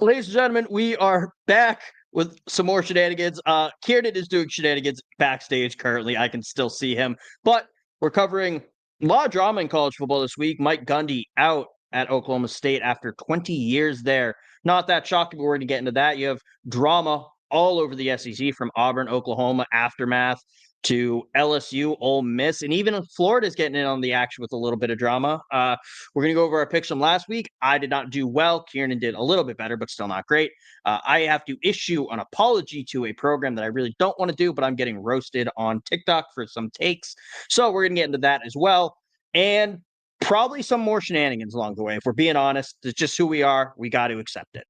Ladies and gentlemen, we are back with some more shenanigans. Ciarnan is doing shenanigans backstage currently. I can still see him, but we're covering a lot of drama in college football this week. Mike Gundy out at Oklahoma State after 20 years there. Not that shocking, but we're going to get into that. You have drama all over the SEC from Auburn, Oklahoma, aftermath to LSU, Ole Miss, and even Florida's getting in on the action with a little bit of drama. We're going to go over our picks from last week. I did not do well. Ciarnan did a little bit better, but still not great. I have to issue an apology to a program that I really don't want to do, but I'm getting roasted on TikTok for some takes. So we're going to get into that as well. And probably some more shenanigans along the way. If we're being honest, it's just who we are. We got to accept it.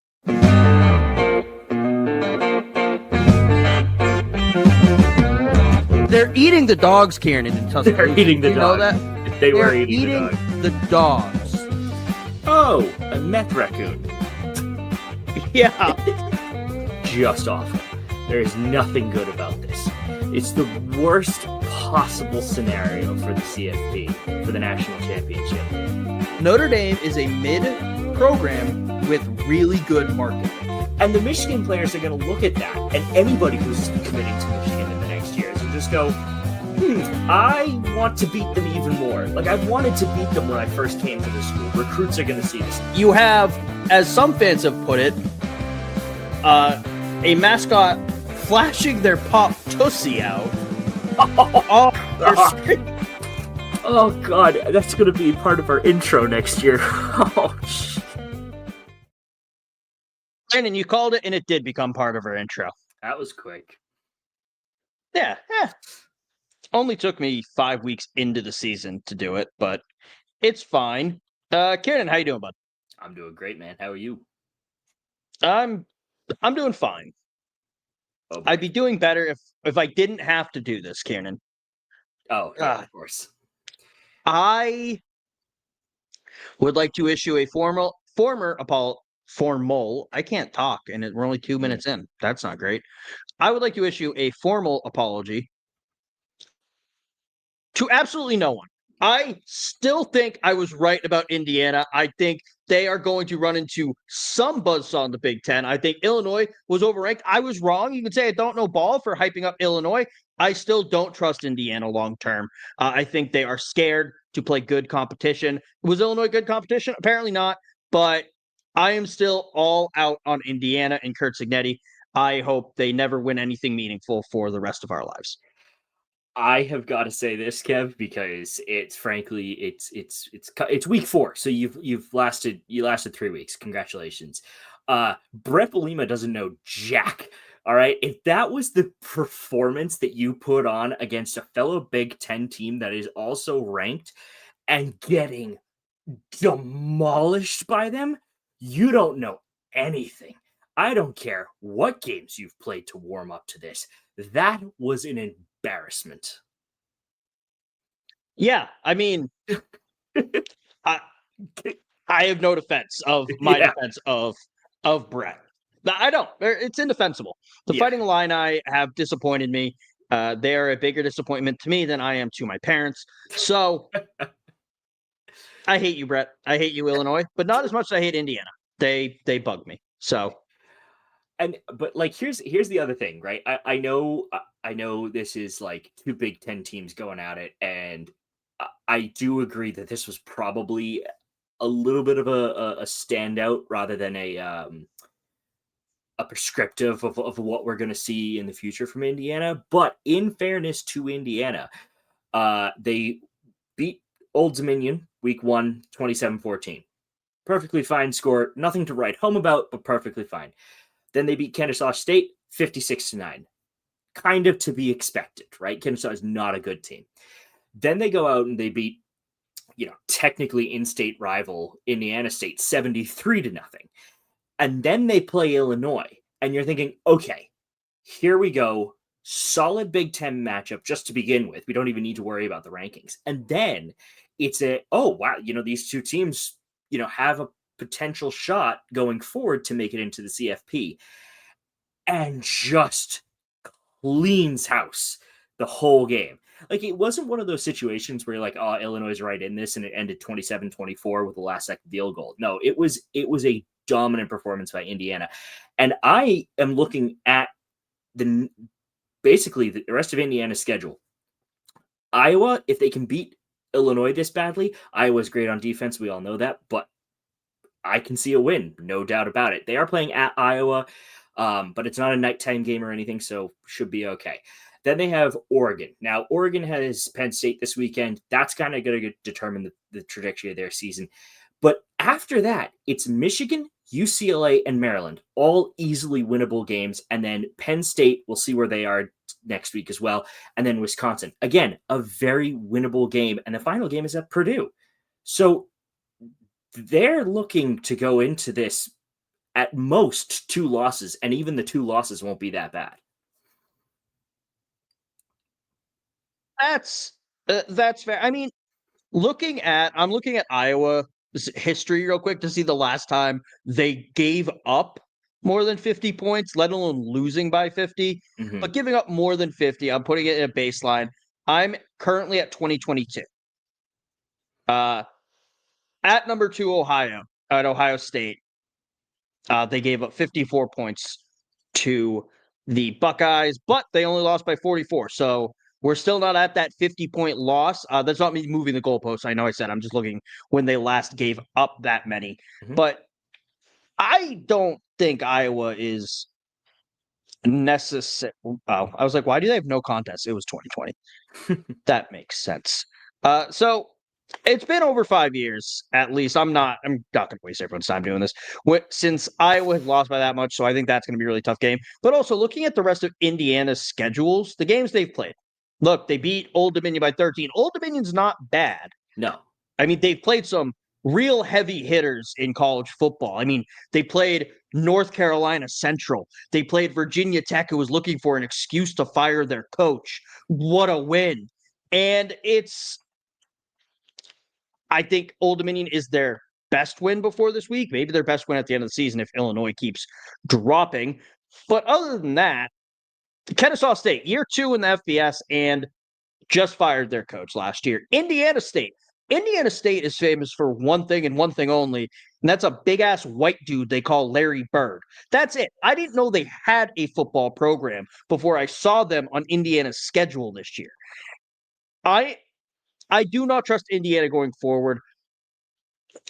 They're eating the dogs, Ciarnan, in Tuscaloosa. They're eating the dogs. You know that? They were They're eating the dogs. Oh, a meth raccoon. Yeah. Just awful. There is nothing good about this. It's the worst possible scenario for the CFP, for the national championship. Notre Dame is a mid-program with really good marketing. And the Michigan players are going to look at that, and anybody who's committing to Michigan in the next years will just go, I want to beat them even more. Like, I wanted to beat them when I first came to the school. Recruits are going to see this. You have, as some fans have put it, a mascot flashing their pop tussie out. Oh, God, that's going to be part of our intro next year. Oh, shit. Brandon, you called it, and it did become part of our intro. That was quick. Yeah. Only took me 5 weeks into the season to do it, but it's fine. Ciarnan, how you doing, bud? I'm doing great, man. How are you? I'm doing fine. Oh, I'd be doing better if I didn't have to do this, Ciarnan. Oh, yeah, of course. I would like to issue a formal. I can't talk, and we're only 2 minutes in. That's not great. I would like to issue a formal apology to absolutely no one. I still think I was right about Indiana. I think they are going to run into some buzzsaw in the Big Ten. I think Illinois was overranked. I was wrong. You can say I don't know ball for hyping up Illinois. I still don't trust Indiana long term. I think they are scared to play good competition. Was Illinois good competition? Apparently not. But I am still all out on Indiana and Kurt Cignetti. I hope they never win anything meaningful for the rest of our lives. I have got to say this, Kev, because it's frankly it's week 4, so you lasted 3 weeks. Congratulations. Brett Bielema doesn't know jack. All right, if that was the performance that you put on against a fellow Big Ten team that is also ranked and getting demolished by them, you don't know anything. I don't care what games you've played to warm up to this. That was an embarrassment. Yeah, I mean, I have no defense of my defense of Brett. I don't. It's indefensible. The Fighting Illini have disappointed me. They are a bigger disappointment to me than I am to my parents. So I hate you, Brett. I hate you, Illinois, but not as much as I hate Indiana. They bug me. So. But like here's the other thing, right? I know this is like 2 Big Ten teams going at it, and I do agree that this was probably a little bit of a standout rather than a prescriptive of what we're going to see in the future from Indiana. But in fairness to Indiana, they beat Old Dominion week 1, 27-14. Perfectly fine score. Nothing to write home about, but perfectly fine. Then they beat Kennesaw State 56-9. Kind of to be expected, right? Kennesaw is not a good team. Then they go out and they beat, technically in-state rival Indiana State 73-0. And then they play Illinois. And you're thinking, okay, here we go. Solid Big Ten matchup just to begin with. We don't even need to worry about the rankings. And then it's these two teams, have a potential shot going forward to make it into the CFP, and just cleans house the whole game. Like, it wasn't one of those situations where you're like, oh, Illinois is right in this, and it ended 27-24 with the last second field goal. No, it was a dominant performance by Indiana. And I am looking at basically the rest of Indiana's schedule. Iowa, if they can beat Illinois this badly, Iowa's great on defense. We all know that, but I can see a win, no doubt about it. They are playing at Iowa, but it's not a nighttime game or anything, so should be okay. Then they have Oregon. Now, Oregon has Penn State this weekend. That's kind of going to determine the trajectory of their season. But after that, it's Michigan, UCLA, and Maryland, all easily winnable games. And then Penn State, we'll see where they are next week as well. And then Wisconsin, again, a very winnable game. And the final game is at Purdue. So they're looking to go into this at most 2 losses, and even the 2 losses won't be that bad. That's fair. I mean, I'm looking at Iowa history real quick to see the last time they gave up more than 50 points, let alone losing by 50. Mm-hmm. But giving up more than 50, I'm putting it in a baseline. I'm currently at 2022. At number 2, Ohio, at Ohio State, they gave up 54 points to the Buckeyes, but they only lost by 44. So we're still not at that 50-point loss. That's not me moving the goalposts. I know I said I'm just looking when they last gave up that many. Mm-hmm. But I don't think Iowa is necessary. Oh, I was like, why do they have no contest? It was 2020. That makes sense. So it's been over 5 years, at least. I'm not going to waste everyone's time doing this since Iowa has lost by that much. So I think that's going to be a really tough game. But also looking at the rest of Indiana's schedules, the games they've played. Look, they beat Old Dominion by 13. Old Dominion's not bad. No. I mean, they've played some real heavy hitters in college football. I mean, they played North Carolina Central. They played Virginia Tech, who was looking for an excuse to fire their coach. What a win. And I think Old Dominion is their best win before this week, maybe their best win at the end of the season if Illinois keeps dropping. But other than that, Kennesaw State, year 2 in the FBS, and just fired their coach last year. Indiana State. Indiana State is famous for one thing and one thing only, and that's a big-ass white dude they call Larry Bird. That's it. I didn't know they had a football program before I saw them on Indiana's schedule this year. I do not trust Indiana going forward.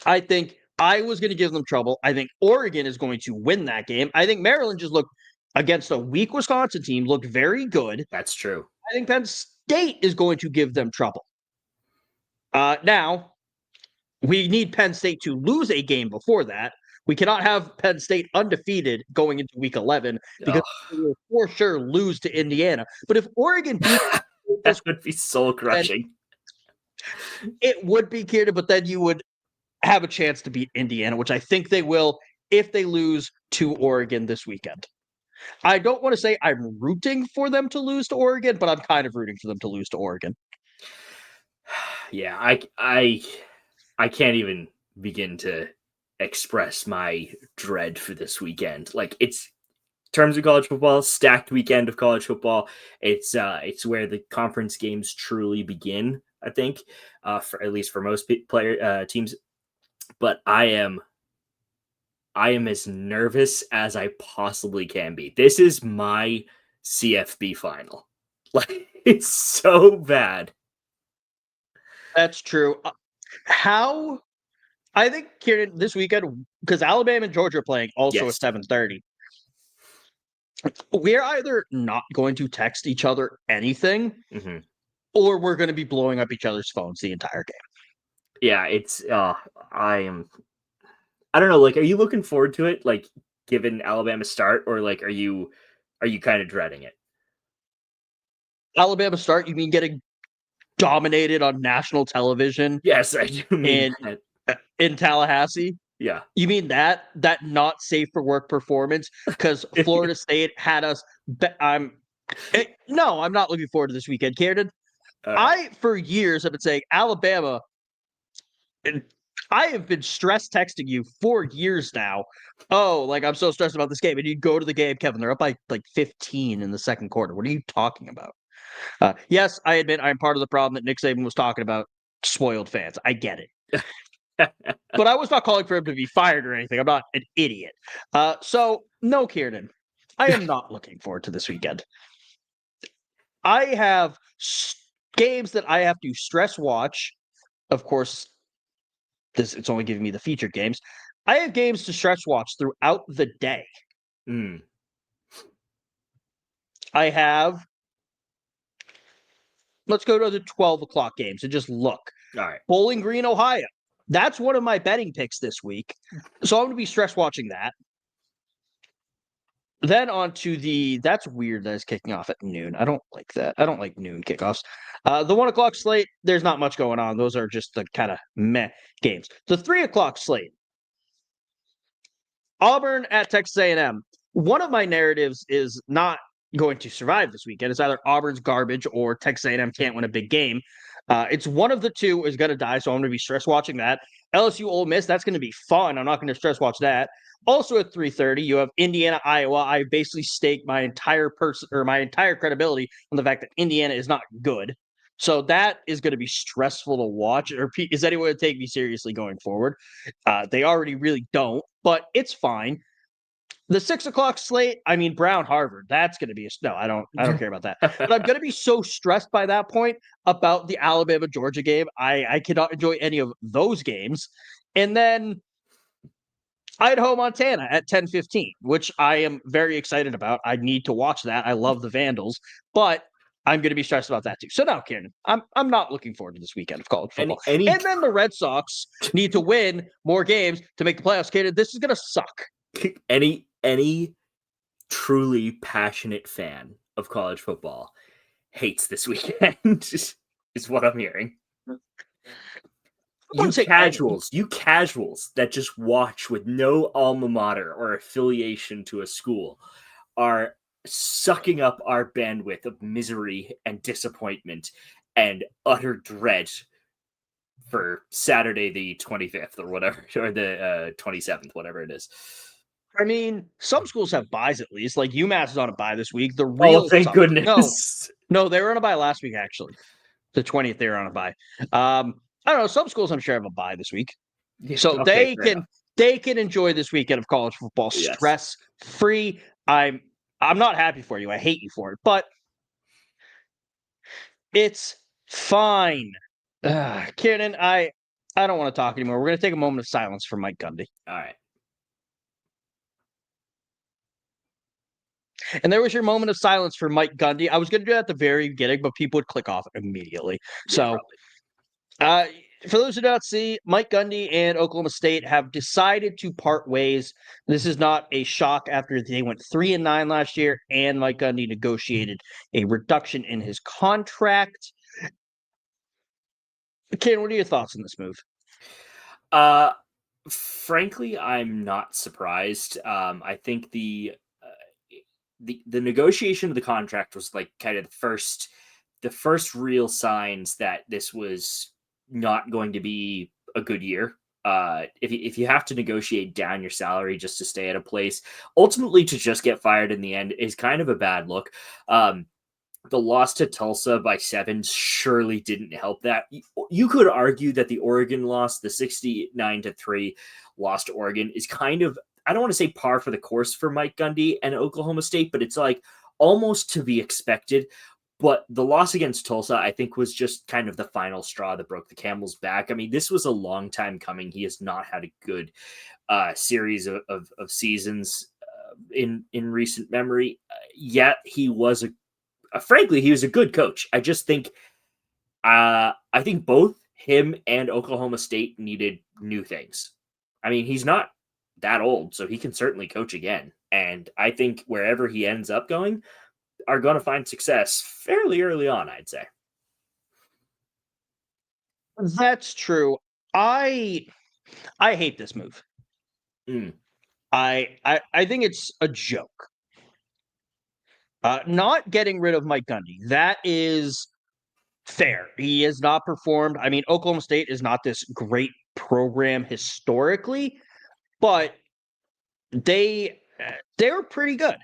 I think I was going to give them trouble. I think Oregon is going to win that game. I think Maryland just looked against a weak Wisconsin team, looked very good. That's true. I think Penn State is going to give them trouble. Now, we need Penn State to lose a game before that. We cannot have Penn State undefeated going into week 11 because they will for sure lose to Indiana. But if Oregon beats that would be soul crushing. It would be, Kieran, but then you would have a chance to beat Indiana, which I think they will if they lose to Oregon this weekend. I don't want to say I'm rooting for them to lose to Oregon, but I'm kind of rooting for them to lose to Oregon. Yeah, I can't even begin to express my dread for this weekend. Like, it's in terms of college football, stacked weekend of college football. It's where the conference games truly begin, I think, for at least for most teams. But I am as nervous as I possibly can be. This is my CFB final. Like, it's so bad. That's true. I think, Kieran, this weekend, because Alabama and Georgia are playing also at 7:30. We're either not going to text each other anything, or we're going to be blowing up each other's phones the entire game. Yeah, it's I don't know, like, are you looking forward to it, like, given Alabama's start, or like are you kind of dreading it? Alabama start, you mean getting dominated on national television? Yes, I do mean in Tallahassee? Yeah. You mean that not safe for work performance because Florida State had us no, I'm not looking forward to this weekend, Kieran. I for years have been saying Alabama, and I have been stress texting you for years now. Oh, like, I'm so stressed about this game. And you go to the game, Kevin, they're up by like 15 in the second quarter. What are you talking about? Yes, I admit I'm part of the problem that Nick Saban was talking about spoiled fans. I get it. But I was not calling for him to be fired or anything. I'm not an idiot. So no, Kieran, I am not looking forward to this weekend. I have games that I have to stress watch. Of course, it's only giving me the featured games. I have games to stress watch throughout the day. Mm. I have. Let's go to the 12 o'clock games and just look. All right. Bowling Green, Ohio. That's one of my betting picks this week. So I'm going to be stress watching that. Then on to that's weird that it's kicking off at noon. I don't like that. I don't like noon kickoffs. The 1 o'clock slate, there's not much going on. Those are just the kind of meh games. The 3 o'clock slate, Auburn at Texas A&M. One of my narratives is not going to survive this weekend. It's either Auburn's garbage or Texas A&M can't win a big game. It's one of the two is going to die, so I'm going to be stress watching that. LSU Ole Miss, that's going to be fun. I'm not going to stress watch that. Also at 3:30, you have Indiana Iowa. I basically staked my entire credibility on the fact that Indiana is not good. So that is going to be stressful to watch. Or is anyone going to take me seriously going forward? They already really don't, but it's fine. The 6 o'clock slate, I mean, Brown Harvard, that's going to be no, I don't care about that. But I'm going to be so stressed by that point about the Alabama Georgia game. I cannot enjoy any of those games. And then Idaho, Montana at 10:15, which I am very excited about. I need to watch that. I love the Vandals, but I'm going to be stressed about that too. So now, Kieran, I'm not looking forward to this weekend of college football. And then the Red Sox need to win more games to make the playoffs. Kieran, this is going to suck. Any truly passionate fan of college football hates this weekend is what I'm hearing. You casuals that just watch with no alma mater or affiliation to a school are sucking up our bandwidth of misery and disappointment and utter dread for Saturday the 25th or whatever, or the 27th, whatever it is. I mean, some schools have buys at least. Like UMass is on a buy this week. The real thank goodness. No, they were on a buy last week actually. The 20th they were on a buy. I don't know. Some schools I'm sure have a buy this week, so they can enjoy this weekend of college football stress free. I'm not happy for you. I hate you for it, but it's fine. Kieran, I don't want to talk anymore. We're going to take a moment of silence for Mike Gundy. All right. And there was your moment of silence for Mike Gundy. I was going to do that at the very beginning, but people would click off immediately. So, for those who do not see, Mike Gundy and Oklahoma State have decided to part ways. This is not a shock after they went 3-9 last year, and Mike Gundy negotiated a reduction in his contract. Ken, what are your thoughts on this move? Frankly, I'm not surprised. I think the negotiation of the contract was like kind of the first real signs that this was not going to be a good year. If you have to negotiate down your salary just to stay at a place, ultimately to just get fired in the end is kind of a bad look. The loss to Tulsa by 7 surely didn't help that. You could argue that the Oregon loss, the 69-3 loss to Oregon, is kind of, I don't want to say par for the course for Mike Gundy and Oklahoma State, but it's like almost to be expected. But the loss against Tulsa, I think, was just kind of the final straw that broke the camel's back. I mean, this was a long time coming. He has not had a good series of seasons in recent memory. Yet he was frankly, he was a good coach. I just think, I think both him and Oklahoma State needed new things. I mean, he's not that old, so he can certainly coach again. And I think wherever he ends up going are going to find success fairly early on, I'd say. That's true. I hate this move. I think it's a joke. Not getting rid of Mike Gundy. That is fair. He has not performed. I mean, Oklahoma State is not this great program historically, but they were pretty good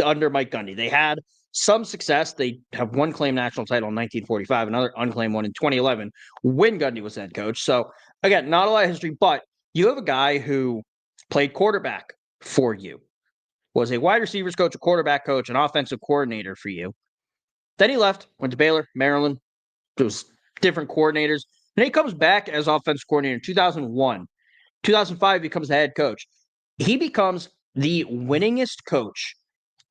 under Mike Gundy. They had some success. They have one claimed national title in 1945, another unclaimed one in 2011 when Gundy was head coach. So again, not a lot of history, but you have a guy who played quarterback for you, was a wide receivers coach, a quarterback coach, an offensive coordinator for you. Then he left, went to Baylor, Maryland. It was different coordinators. And he comes back as offensive coordinator in 2001. 2005 becomes the head coach. He becomes the winningest coach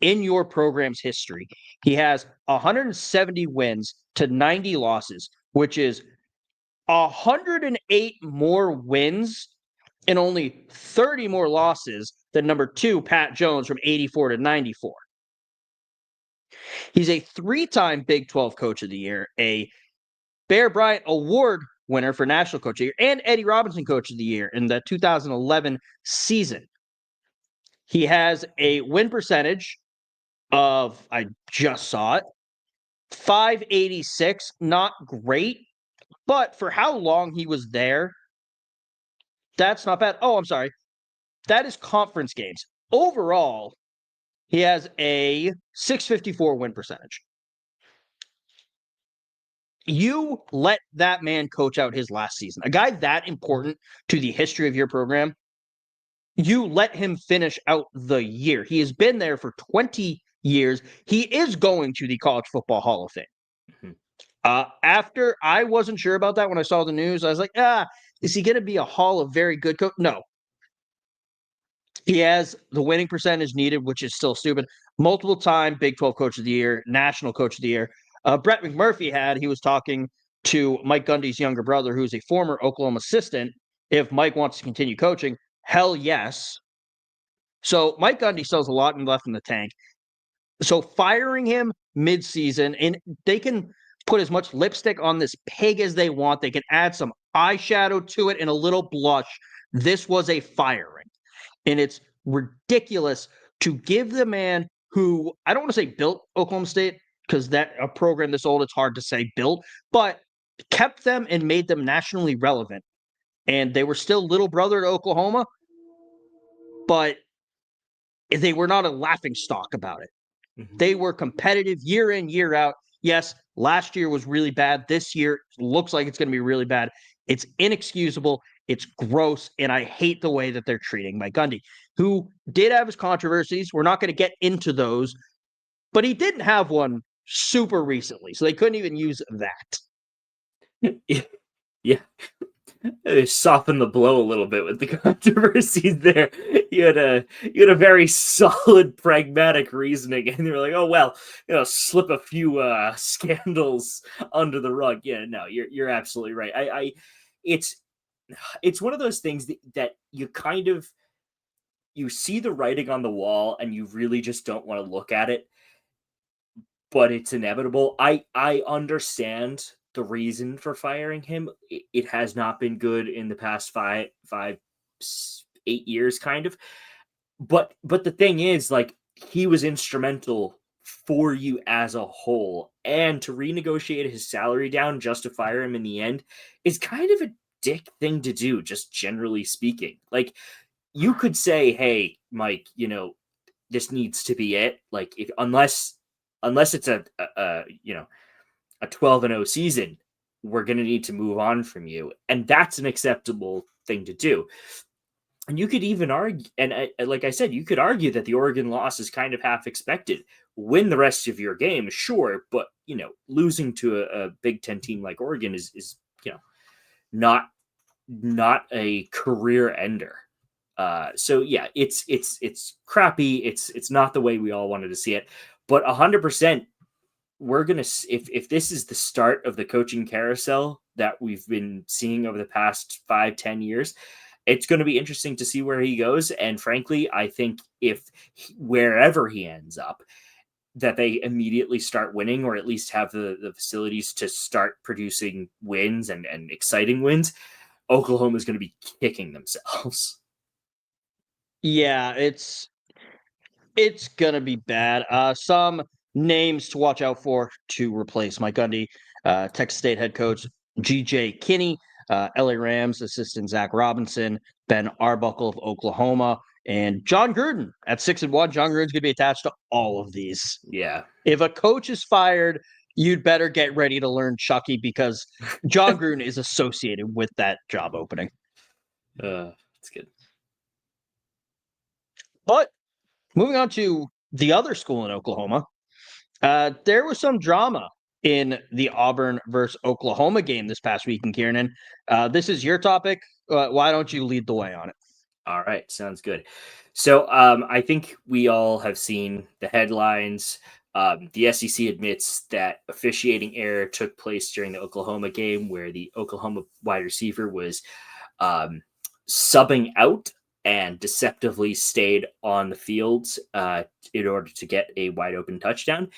in your program's history. He has 170 wins to 90 losses, which is 108 more wins and only 30 more losses than number 2, Pat Jones, from 84 to 94. He's a 3-time Big 12 Coach of the Year, a Bear Bryant Award winner for National Coach of the Year, and Eddie Robinson Coach of the Year in the 2011 season. He has a win percentage of, I just saw it, 586. Not great, but for how long he was there, that's not bad. Oh, I'm sorry. That is conference games. Overall, he has a 654 win percentage. You let that man coach out his last season. A guy that important to the history of your program, you let him finish out the year. He has been there for 20 years. He is going to the College Football Hall of Fame. Mm-hmm. After I wasn't sure about that when I saw the news, I was like, is he going to be a Hall of Very Good coach? No. He has the winning percentage needed, which is still stupid. Multiple time Big 12 Coach of the Year, National Coach of the Year. Brett McMurphy he was talking to Mike Gundy's younger brother, who's a former Oklahoma assistant, if Mike wants to continue coaching. Hell yes. So Mike Gundy still has a lot left in the tank. So firing him mid-season, and they can put as much lipstick on this pig as they want. They can add some eyeshadow to it and a little blush. This was a firing. And it's ridiculous to give the man who, I don't want to say built Oklahoma State, because that a program this old, it's hard to say built, but kept them and made them nationally relevant. And they were still little brother to Oklahoma, but they were not a laughing stock about it. Mm-hmm. They were competitive year in, year out. Yes, last year was really bad. This year looks like it's going to be really bad. It's inexcusable. It's gross, and I hate the way that they're treating Mike Gundy, who did have his controversies. We're not going to get into those, but he didn't have one super recently, so they couldn't even use that. Yeah. They softened the blow a little bit with the controversies there. You had a very solid, pragmatic reasoning, and they were like, "Oh well, slip a few scandals under the rug." Yeah, no, you're absolutely right. It's one of those things that you kind of you see the writing on the wall, and you really just don't want to look at it, but it's inevitable. I understand the reason for firing him. It has not been good in the past 8 years, kind of. But the thing is, like, he was instrumental for you as a whole, and to renegotiate his salary down just to fire him in the end is kind of a dick thing to do, just generally speaking. Like, you could say, "Hey, Mike, this needs to be it." Like, unless it's a 12-0 season, we're going to need to move on from you. And that's an acceptable thing to do. And you could even argue, and like I said, you could argue that the Oregon loss is kind of half expected. Win the rest of your game, sure, but losing to a Big Ten team like Oregon is not a career ender. So yeah, it's crappy. It's not the way we all wanted to see it, but 100%. We're going to, if this is the start of the coaching carousel that we've been seeing over the past 5-10 years, it's going to be interesting to see where he goes. And frankly, I think wherever he ends up, that they immediately start winning, or at least have the facilities to start producing wins and exciting wins, Oklahoma is going to be kicking themselves. Yeah, it's going to be bad. Some names to watch out for to replace Mike Gundy: Texas State head coach G.J. Kinney, LA Rams assistant Zach Robinson, Ben Arbuckle of Oklahoma, And John Gruden at 6-1, John Gruden's going to be attached to all of these. Yeah. If a coach is fired, you'd better get ready to learn Chucky because John Gruden is associated with that job opening. That's good. But moving on to the other school in Oklahoma, there was some drama in the Auburn versus Oklahoma game this past week in Ciarnan. This is your topic. Why don't you lead the way on it? All right, sounds good. So I think we all have seen the headlines. The SEC admits that officiating error took place during the Oklahoma game where the Oklahoma wide receiver was subbing out and deceptively stayed on the field in order to get a wide open touchdown.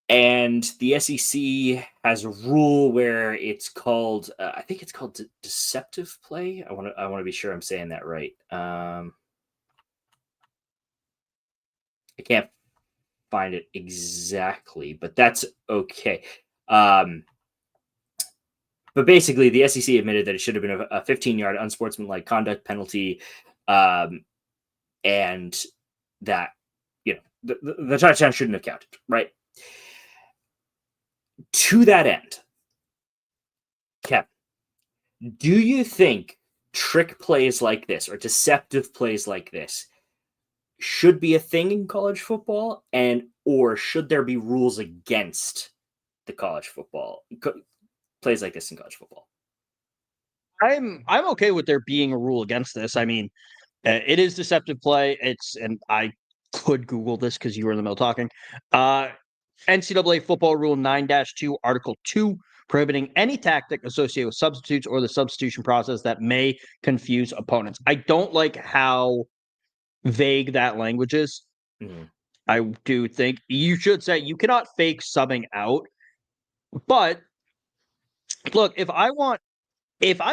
And the SEC has a rule where it's called, I think it's called deceptive play. I want to be sure I'm saying that right. I can't find it exactly, but that's okay. But basically, the SEC admitted that it should have been a 15-yard unsportsmanlike conduct penalty, and that the touchdown shouldn't have counted, right? To that end, Kev, do you think trick plays like this or deceptive plays like this should be a thing in college football, or should there be rules against the college football plays like this in college football? I'm okay with there being a rule against this. I mean, it is deceptive play. And I could Google this because you were in the middle talking. NCAA Football Rule 9-2, Article 2, prohibiting any tactic associated with substitutes or the substitution process that may confuse opponents. I don't like how vague that language is. Mm-hmm. I do think you should say you cannot fake subbing out. But look, if I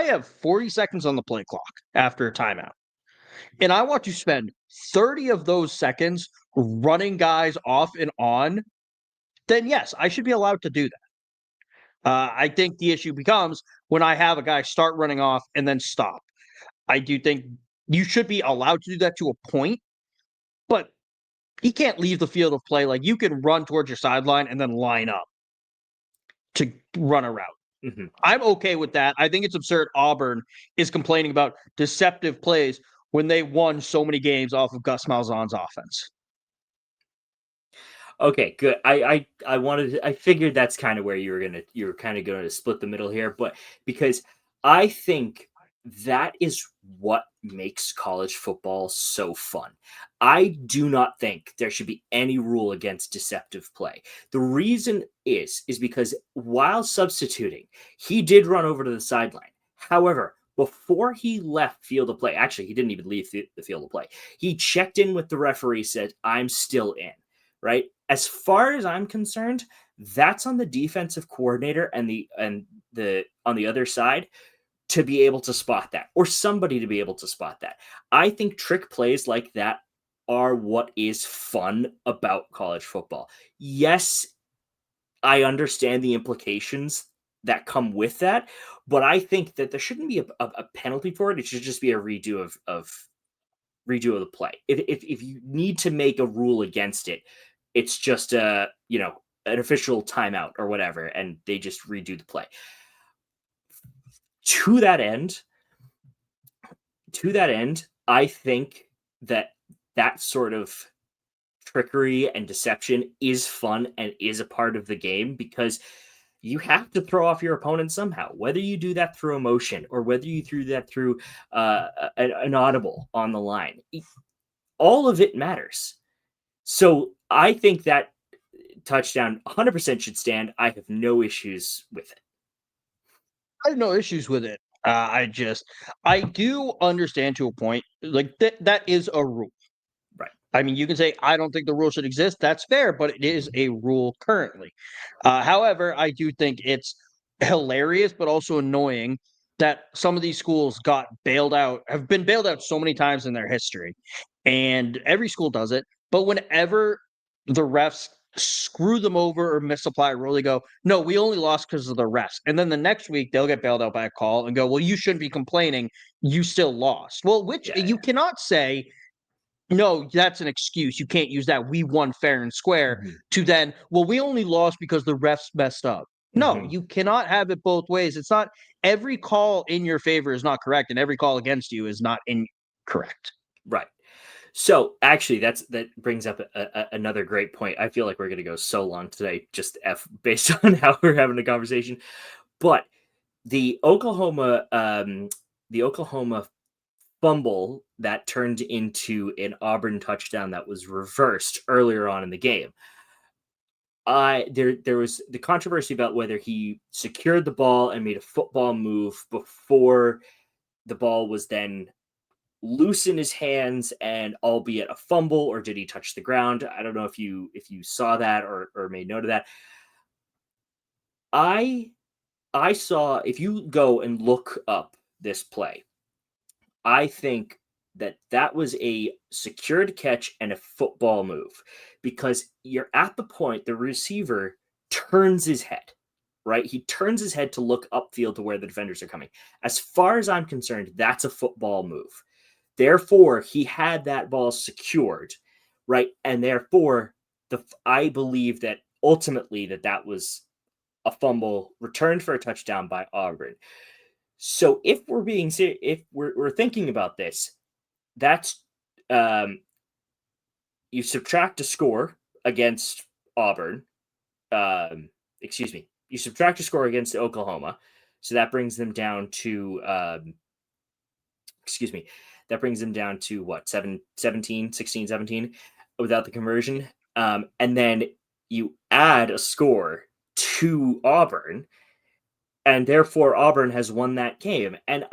have 40 seconds on the play clock after a timeout, and I want to spend 30 of those seconds running guys off and on, then yes, I should be allowed to do that. I think the issue becomes when I have a guy start running off and then stop. I do think you should be allowed to do that to a point, but he can't leave the field of play. Like, you can run towards your sideline and then line up to run a route. Mm-hmm. I'm okay with that. I think it's absurd Auburn is complaining about deceptive plays when they won so many games off of Gus Malzahn's offense. Okay, good. I figured that's kind of where you were kind of going to split the middle here, but because I think that is what makes college football so fun. I do not think there should be any rule against deceptive play. The reason is because while substituting, he did run over to the sideline. However, before he left field of play, actually, he didn't even leave the field of play. He checked in with the referee, said, "I'm still in," right? As far as I'm concerned, that's on the defensive coordinator and the on the other side to be able to spot that, or somebody to be able to spot that. I think trick plays like that are what is fun about college football. Yes, I understand the implications that come with that, but I think that there shouldn't be a penalty for it. It should just be a redo of the play. If you need to make a rule against it, it's just an official timeout or whatever, and they just redo the play. To that end, I think that sort of trickery and deception is fun and is a part of the game because you have to throw off your opponent somehow, whether you do that through emotion or whether you threw that through an audible on the line. All of it matters. So I think that touchdown 100% should stand. I have no issues with it. I have no issues with it. I do understand to a point, like that is a rule. Right. I mean, you can say, I don't think the rule should exist. That's fair, but it is a rule currently. However, I do think it's hilarious, but also annoying that some of these schools have been bailed out so many times in their history. And every school does it. But whenever the refs screw them over or misapply a rule. They go, no, we only lost because of the refs. And then the next week they'll get bailed out by a call and go, well, you shouldn't be complaining. You still lost. Well, which Yeah, you cannot say, no, that's an excuse. You can't use that. We won fair and square to then, well, we only lost because the refs messed up. No, you cannot have it both ways. It's not every call in your favor is not correct, and every call against you is not incorrect. Right. So actually, that brings up another great point. I feel like we're going to go so long today, just based on how we're having a conversation. But the Oklahoma fumble that turned into an Auburn touchdown that was reversed earlier on in the game. There was the controversy about whether he secured the ball and made a football move before the ball was then loose in his hands and albeit a fumble, or did he touch the ground? I don't know if you saw that or made note of that. I saw, if you go and look up this play, I think that was a secured catch and a football move, because you're at the point the receiver turns his head, right? He turns his head to look upfield to where the defenders are coming. As far as I'm concerned, that's a football move. Therefore, he had that ball secured, right? And therefore, I believe that ultimately that was a fumble returned for a touchdown by Auburn. So if we're being serious, if we're thinking about this, that's you subtract a score against Auburn. Excuse me. You subtract a score against Oklahoma. So that brings them down to excuse me. That brings them down to what, 17, 16, 17 without the conversion. And then you add a score to Auburn, and therefore Auburn has won that game. And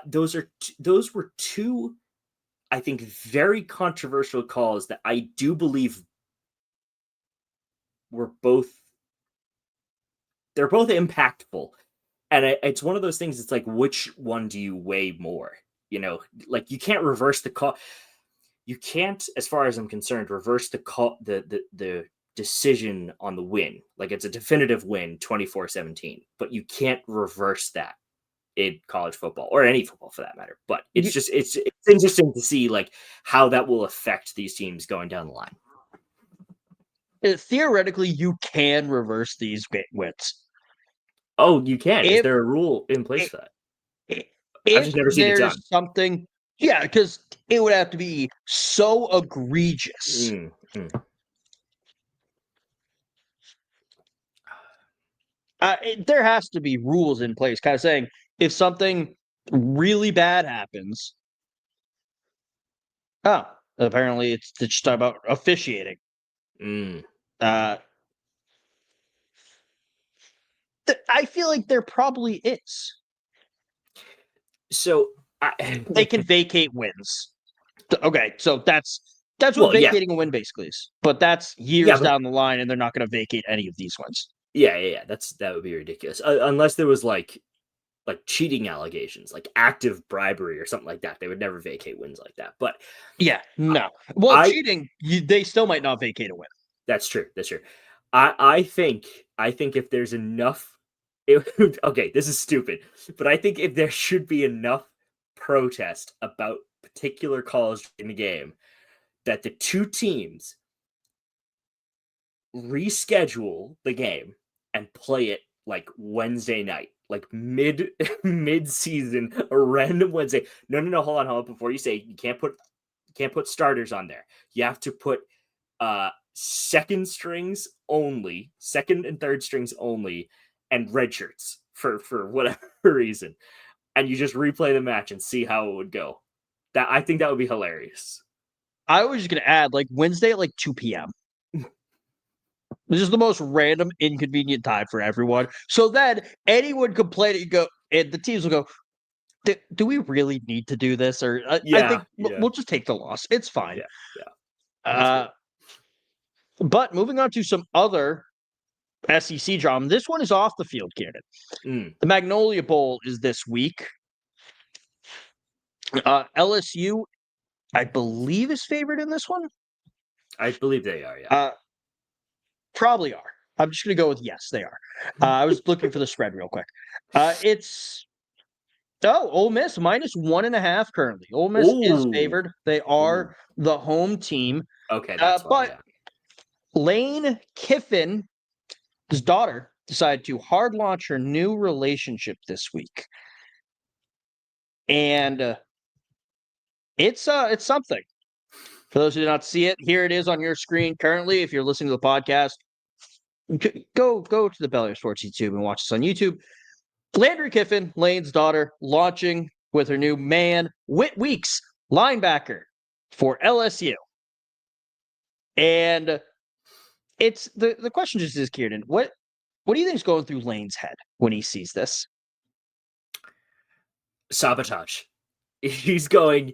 those were two, I think, very controversial calls that I do believe were they're both impactful. And it's one of those things. It's like, which one do you weigh more? Like, you can't reverse the call. You can't, as far as I'm concerned, reverse the call, the decision on the win. Like, it's a definitive win, 24-17, but you can't reverse that in college football, or any football for that matter. But it's just, it's interesting to see like how that will affect these teams going down the line. Theoretically, you can reverse these wins. Oh, you can. Is there a rule in place for that? I've just never seen it done. Something, yeah, because it would have to be so egregious. There has to be rules in place, kind of saying if something really bad happens. Oh, apparently it's just about officiating. I feel like there probably is. So they can vacate wins. Okay, so that's what vacating a win basically is. But that's years down the line, and they're not going to vacate any of these wins. Yeah. That would be ridiculous, unless there was like cheating allegations, like active bribery or something like that. They would never vacate wins like that. But yeah, no. Well, cheating, they still might not vacate a win. That's true. I think if there's enough, okay, this is stupid, but I think if there should be enough protest about particular calls in the game, that the two teams reschedule the game and play it like Wednesday night, like mid season, a random Wednesday. No, hold on. Before you say, you can't put starters on there. You have to put second and third strings only, and red shirts for whatever reason, and you just replay the match and see how it would go. I think that would be hilarious. I was just gonna add, like, Wednesday at like 2 p.m. This is the most random, inconvenient time for everyone. So then anyone complain, and the teams will go, do we really need to do this? Or I think we'll just take the loss. It's fine. Yeah. But moving on to some other SEC drama. This one is off the field, Kieran. The Magnolia Bowl is this week. LSU, I believe, is favored in this one. I believe they are, yeah. Probably are. I'm just going to go with yes, they are. I was looking for the spread real quick. It's Ole Miss -1.5 currently. Ole Miss is Ooh. favored. They are the home team. Okay, that's why. But Yeah. Lane Kiffin, his daughter, decided to hard launch her new relationship this week, and it's something. For those who did not see it, here it is on your screen currently. If you're listening to the podcast, go to the Bel Air Sports YouTube and watch this on YouTube. Landry Kiffin, Lane's daughter, launching with her new man, Whit Weeks, linebacker for LSU. And it's the question just is, Ciarnan, what do you think is going through Lane's head when he sees this? Sabotage. He's going,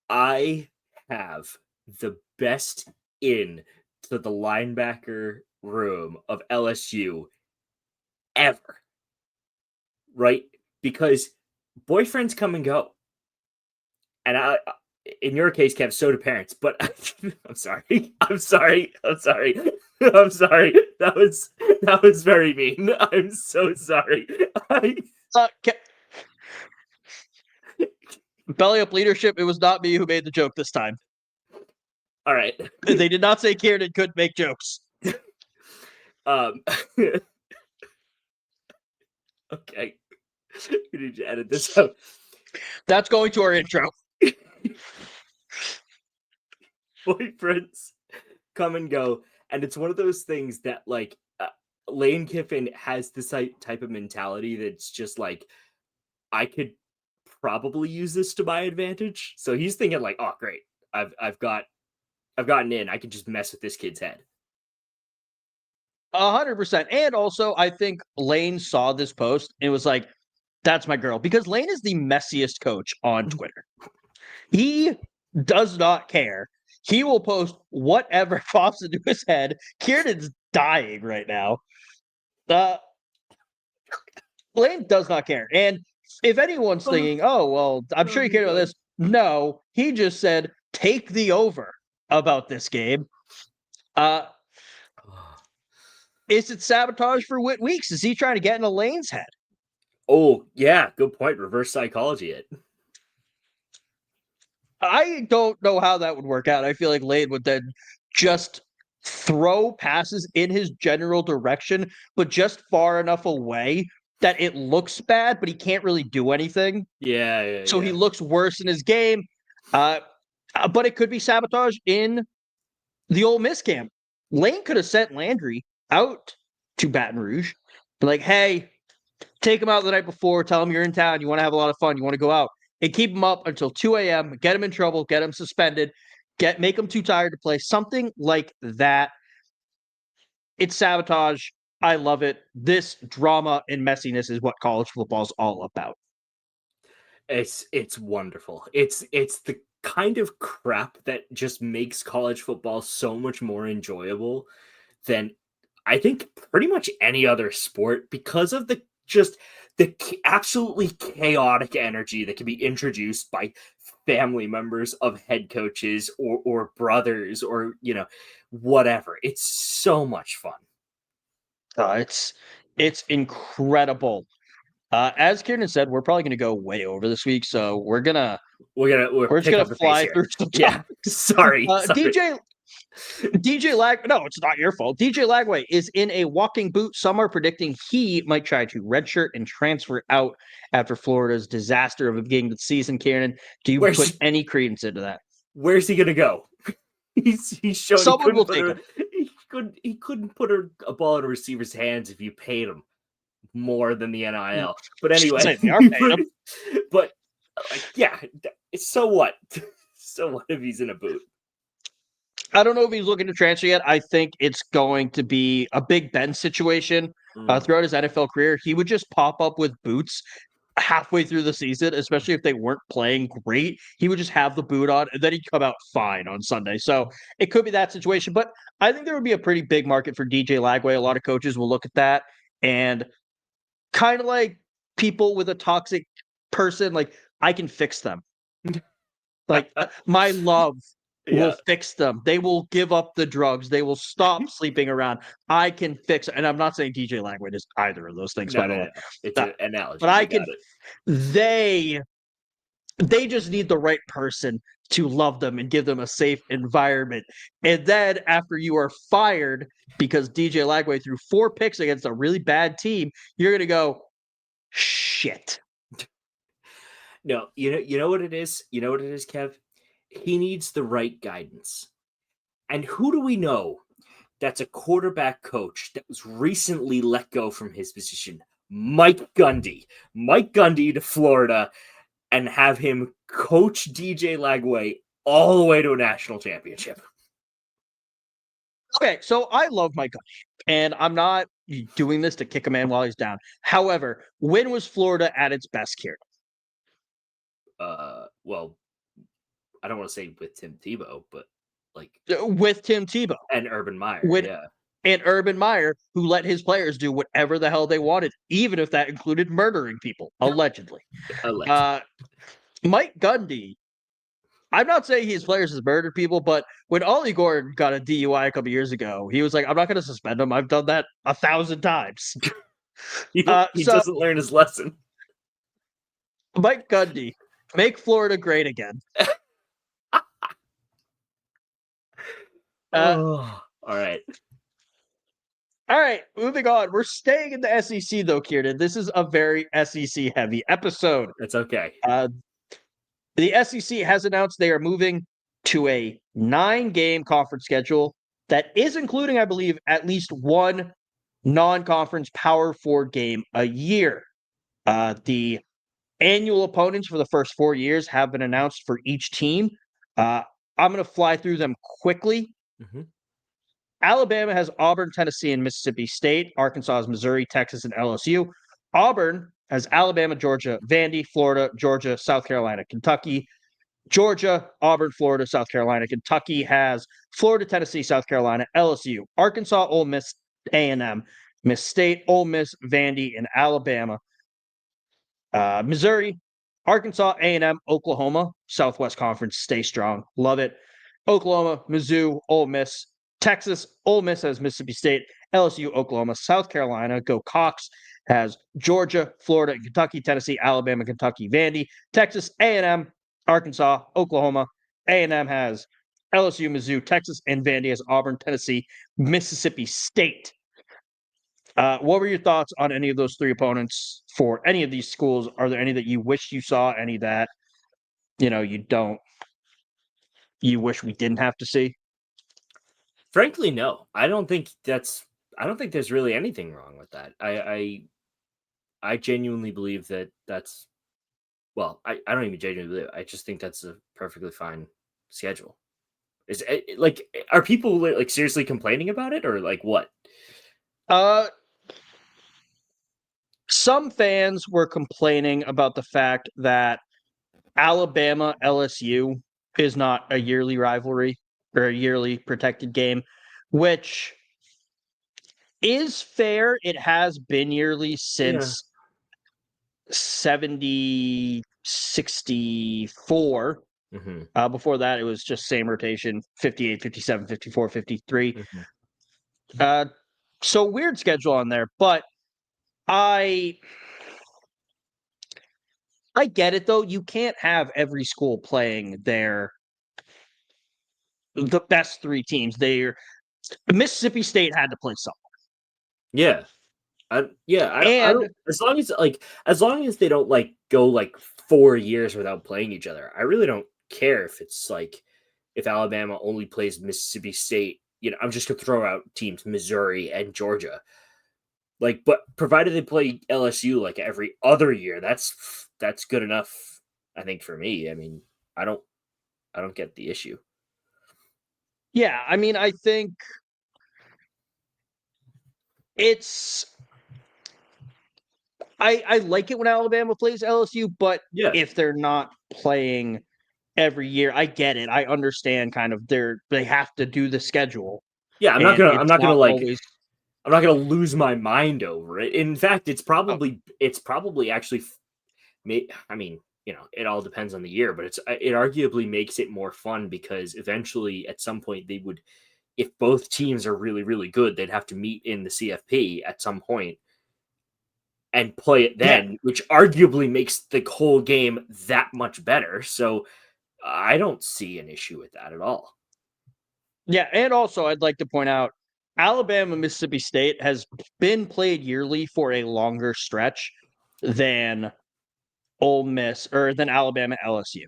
I have the best in to the linebacker room of LSU ever. Right? Because boyfriends come and go. And in your case, Kev, so do parents. But I'm sorry. That was very mean. I'm so sorry. Belly up leadership. It was not me who made the joke this time. All right. They did not say Ciarnan couldn't make jokes. Okay. We need to edit this out. That's going to our intro. Boyfriends come and go, and it's one of those things that like Lane Kiffin has this type of mentality that's just like, I could probably use this to my advantage. So he's thinking like, oh great, I've gotten in. I can just mess with this kid's head. 100%. And also, I think Lane saw this post and was like, that's my girl. Because Lane is the messiest coach on Twitter. He does not care. He will post whatever pops into his head. Ciarnan's dying right now. Lane does not care. And if anyone's thinking, oh, well, I'm sure you care about this. No, he just said, take the over about this game. Is it sabotage for Whit Weeks? Is he trying to get into Lane's head? Oh, yeah, good point. Reverse psychology it. I don't know how that would work out. I feel like Lane would then just throw passes in his general direction, but just far enough away that it looks bad, but he can't really do anything. Yeah. So he looks worse in his game. But it could be sabotage in the Ole Miss camp. Lane could have sent Landry out to Baton Rouge. Be like, hey, take him out the night before. Tell him you're in town. You want to have a lot of fun. You want to go out. And keep him up until 2 a.m. Get him in trouble. Get him suspended. Make him too tired to play. Something like that. It's sabotage. I love it. This drama and messiness is what college football is all about. It's wonderful. It's the kind of crap that just makes college football so much more enjoyable than I think pretty much any other sport, because of the absolutely chaotic energy that can be introduced by family members of head coaches or brothers or whatever. It's so much fun. It's incredible. As Ciarnan said, we're probably going to go way over this week, so we're just gonna fly through some topics. Sorry. DJ Lag. No, it's not your fault. DJ Lagway is in a walking boot. Some are predicting he might try to redshirt and transfer out after Florida's disaster of a beginning of the season. Ciarnan, do you put any credence into that? Where's he gonna go? He's shown someone will take him. He couldn't put a ball in a receiver's hands if you paid him more than the NIL. But anyway, they are paying him. But yeah, so what? So what if he's in a boot? I don't know if he's looking to transfer yet. I think it's going to be a Big Ben situation. Throughout his NFL career, he would just pop up with boots halfway through the season, especially if they weren't playing great. He would just have the boot on, and then he'd come out fine on Sunday. So it could be that situation. But I think there would be a pretty big market for DJ Lagway. A lot of coaches will look at that, and kind of like people with a toxic person, like, I can fix them. Like, my love will fix them. They will give up the drugs. They will stop sleeping around. I can fix it. And I'm not saying DJ Language is either of those things, by the way. It's an analogy. But I can. They just need the right person to love them and give them a safe environment. And then after you are fired because DJ Lagway threw 4 picks against a really bad team, you're going to go, shit. No, you know what it is? You know what it is, Kev? He needs the right guidance. And who do we know that's a quarterback coach that was recently let go from his position? Mike Gundy. Mike Gundy to Florida and have him coach DJ Lagway all the way to a national championship. Okay, so I love Mike Gundy, and I'm not doing this to kick a man while he's down. However, when was Florida at its best here? Well, I don't want to say with Tim Tebow, but like with Tim Tebow and Urban Meyer, and Urban Meyer, who let his players do whatever the hell they wanted, even if that included murdering people, allegedly. Mike Gundy, I'm not saying his players has murdered people, but when Ollie Gordon got a DUI a couple years ago, he was like, I'm not going to suspend him. I've done that 1,000 times. he doesn't learn his lesson. Mike Gundy, make Florida great again. All right. All right, moving on. We're staying in the SEC, though, Ciarnan. This is a very SEC-heavy episode. That's okay. The SEC has announced they are moving to a 9-game conference schedule that is including, I believe, at least one non-conference Power 4 game a year. The annual opponents for the first 4 years have been announced for each team. I'm going to fly through them quickly. Mm-hmm. Alabama has Auburn, Tennessee, and Mississippi State. Arkansas has Missouri, Texas, and LSU. Auburn has Alabama, Georgia, Vandy, Florida, Georgia, South Carolina, Kentucky. Georgia, Auburn, Florida, South Carolina. Kentucky has Florida, Tennessee, South Carolina, LSU. Arkansas, Ole Miss, A&M, Miss State, Ole Miss, Vandy, and Alabama. Missouri, Arkansas, A&M, Oklahoma, Southwest Conference, stay strong. Love it. Oklahoma, Mizzou, Ole Miss, Texas, Ole Miss has Mississippi State, LSU, Oklahoma, South Carolina, Go Cox has Georgia, Florida, Kentucky, Tennessee, Alabama, Kentucky, Vandy, Texas, A&M, Arkansas, Oklahoma, A&M has LSU, Mizzou, Texas, and Vandy has Auburn, Tennessee, Mississippi State. What were your thoughts on any of those 3 opponents for any of these schools? Are there any that you wish you saw, any that, you wish we didn't have to see? Frankly, no. I don't think there's really anything wrong with that. I genuinely believe that's well, I don't even genuinely believe it. I just think that's a perfectly fine schedule. Is it, like, are people like seriously complaining about it, or like what? Some fans were complaining about the fact that Alabama LSU is not a yearly rivalry or a yearly protected game, which is fair. It has been yearly since 64. Mm-hmm. Before that, it was just same rotation, 58, 57, 54, 53. Mm-hmm. So weird schedule on there, but I get it, though. You can't have every school playing the best 3 teams. Mississippi State had to play someone. Yeah. I don't, as long as they don't like go like 4 years without playing each other, I really don't care if it's like if Alabama only plays Mississippi State. I'm just gonna throw out teams Missouri and Georgia. Like, but provided they play LSU like every other year, that's good enough, I think, for me. I mean, I don't get the issue. Yeah, I mean, I think I like it when Alabama plays LSU, but if they're not playing every year, I get it. I understand kind of they have to do the schedule. Yeah, I'm not gonna lose my mind over it. In fact, it's probably actually, I mean, it all depends on the year, but it arguably makes it more fun because eventually at some point they would, if both teams are really, really good, they'd have to meet in the CFP at some point and play it then, which arguably makes the whole game that much better. So I don't see an issue with that at all. Yeah, and also I'd like to point out Alabama Mississippi State has been played yearly for a longer stretch than Ole Miss or than Alabama LSU.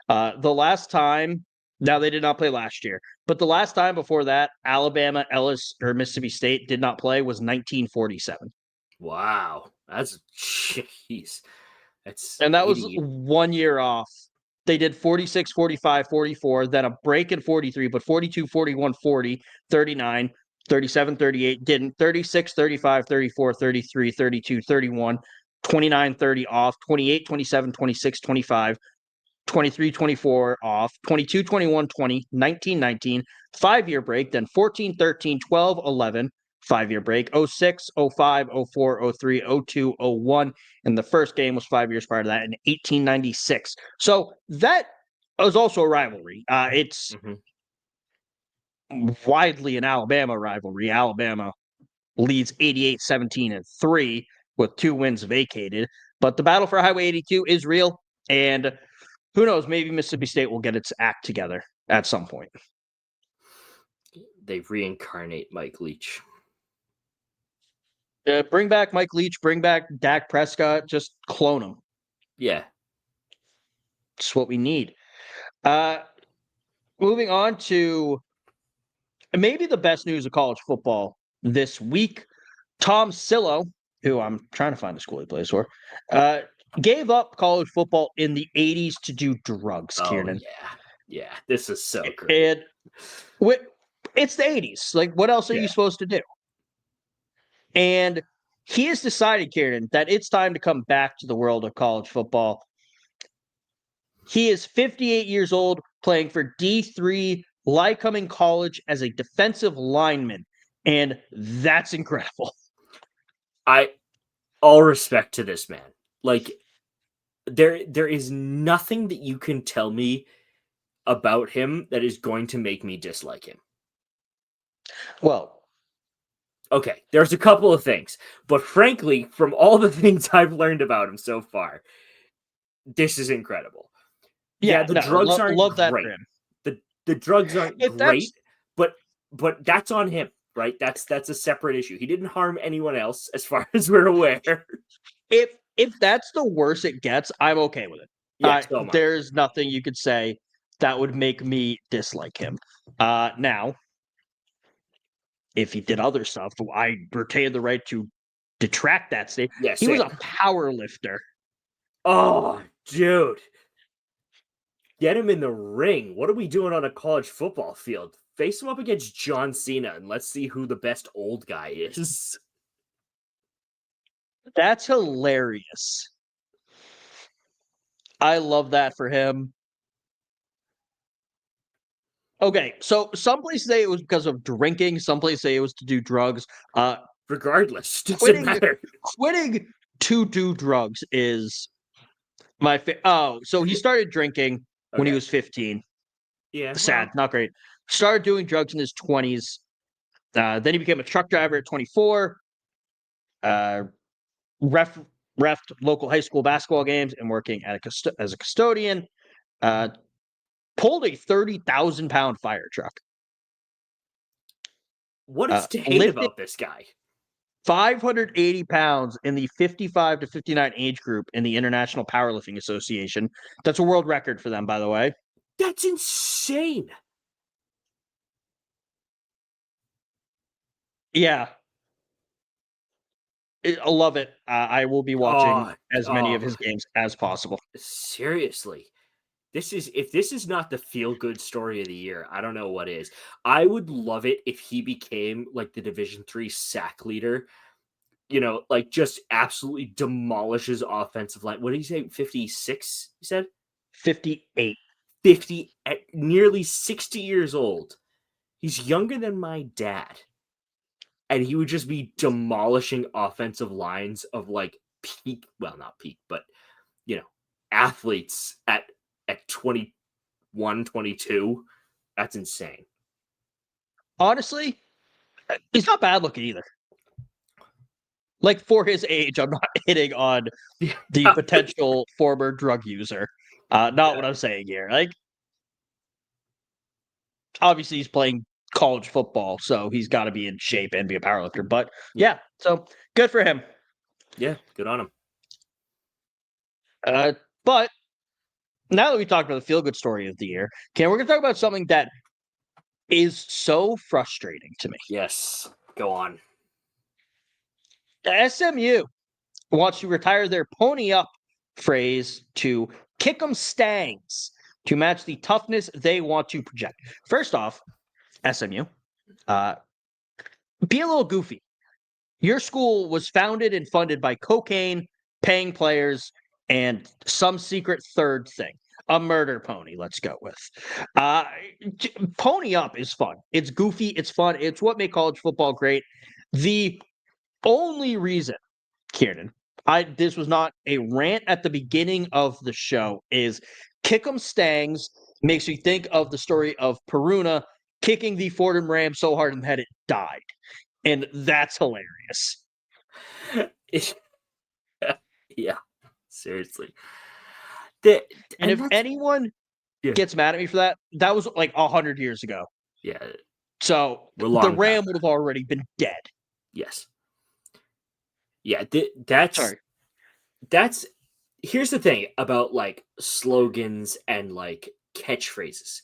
The last time, now they did not play last year, but the last time before that, Alabama Ellis or Mississippi State did not play was 1947. Wow, that's jeez. That's And that was 80. 1 year off. They did 46, 45, 44, then a break in 43, but 42, 41, 40, 39, 37, 38, didn't, 36, 35, 34, 33, 32, 31, 29, 30 off, 28, 27, 26, 25, 23, 24 off, 22, 21, 20, 19, 19, 5 year break, then 14, 13, 12, 11, 5 year break, 06, 05, 04, 03, 02, 01. And the first game was 5 years prior to that in 1896. So that was also a rivalry. It's widely an Alabama rivalry. Alabama leads 88-17-3 with 2 wins vacated. But the battle for Highway 82 is real. And who knows, maybe Mississippi State will get its act together at some point. They reincarnate Mike Leach. Bring back Mike Leach, bring back Dak Prescott, just clone him. Yeah. It's what we need. Moving on to maybe the best news of college football this week. Tom Sillo, who I'm trying to find a school he plays for, gave up college football in the 80s to do drugs, Ciarnan. Yeah. This is so great. And it's the 80s. Like, what else are you supposed to do? And he has decided, Ciarnan, that it's time to come back to the world of college football. He is 58 years old, playing for D3 Lycoming College as a defensive lineman. And that's incredible. All respect to this man. Like, there is nothing that you can tell me about him that is going to make me dislike him. Well, okay, there's a couple of things, but frankly, from all the things I've learned about him so far, this is incredible. Yeah, the drugs aren't great. The drugs aren't great, but that's on him, right? That's a separate issue. He didn't harm anyone else, as far as we're aware. If that's the worst it gets, I'm okay with it. Yeah, there's nothing you could say that would make me dislike him. Now, if he did other stuff, I retain the right to detract that statement. Yeah, he was a power lifter. Oh, dude. Get him in the ring. What are we doing on a college football field? Face him up against John Cena and let's see who the best old guy is. That's hilarious. I love that for him. Okay, so some places say it was because of drinking. Some places say it was to do drugs. Regardless, doesn't matter. Quitting to do drugs is my so he started drinking when he was 15. Yeah. Sad, not great. Started doing drugs in his 20s. Then he became a truck driver at 24. Refed local high school basketball games and working at as a custodian. Pulled a 30,000-pound fire truck. What is to hate about this guy? 580 pounds in the 55 to 59 age group in the International Powerlifting Association. That's a world record for them, by the way. That's insane. Yeah. I love it. I will be watching as many of his games as possible. Seriously. If this is not the feel-good story of the year, I don't know what is. I would love it if he became like the Division III sack leader. Like just absolutely demolishes offensive line. What did he say? 56, you said? 58. 50 at nearly 60 years old. He's younger than my dad. And he would just be demolishing offensive lines of like peak, well, not peak, but athletes at 21, 22. That's insane. Honestly, he's not bad looking either. Like, for his age, I'm not hitting on the potential former drug user. Not what I'm saying here. Like, obviously, he's playing college football, so he's got to be in shape and be a powerlifter. But yeah, so good for him. Yeah, good on him. But now that we talked about the feel-good story of the year, we're going to talk about something that is so frustrating to me. Yes, go on. SMU wants to retire their pony up phrase to kick 'em stangs to match the toughness they want to project. First off, SMU, be a little goofy. Your school was founded and funded by cocaine, paying players, and some secret third thing. A murder pony, let's go with. Pony up is fun. It's goofy. It's fun. It's what made college football great. The only reason, Ciarnan, this was not a rant at the beginning of the show, is kick 'em stangs makes me think of the story of Peruna kicking the Fordham Ram so hard in the head it died. And that's hilarious. Yeah, seriously. And if anyone gets mad at me for that, that was like 100 years ago. Yeah. So the Ram would have already been dead. Yes. Yeah, that's here's the thing about like slogans and like catchphrases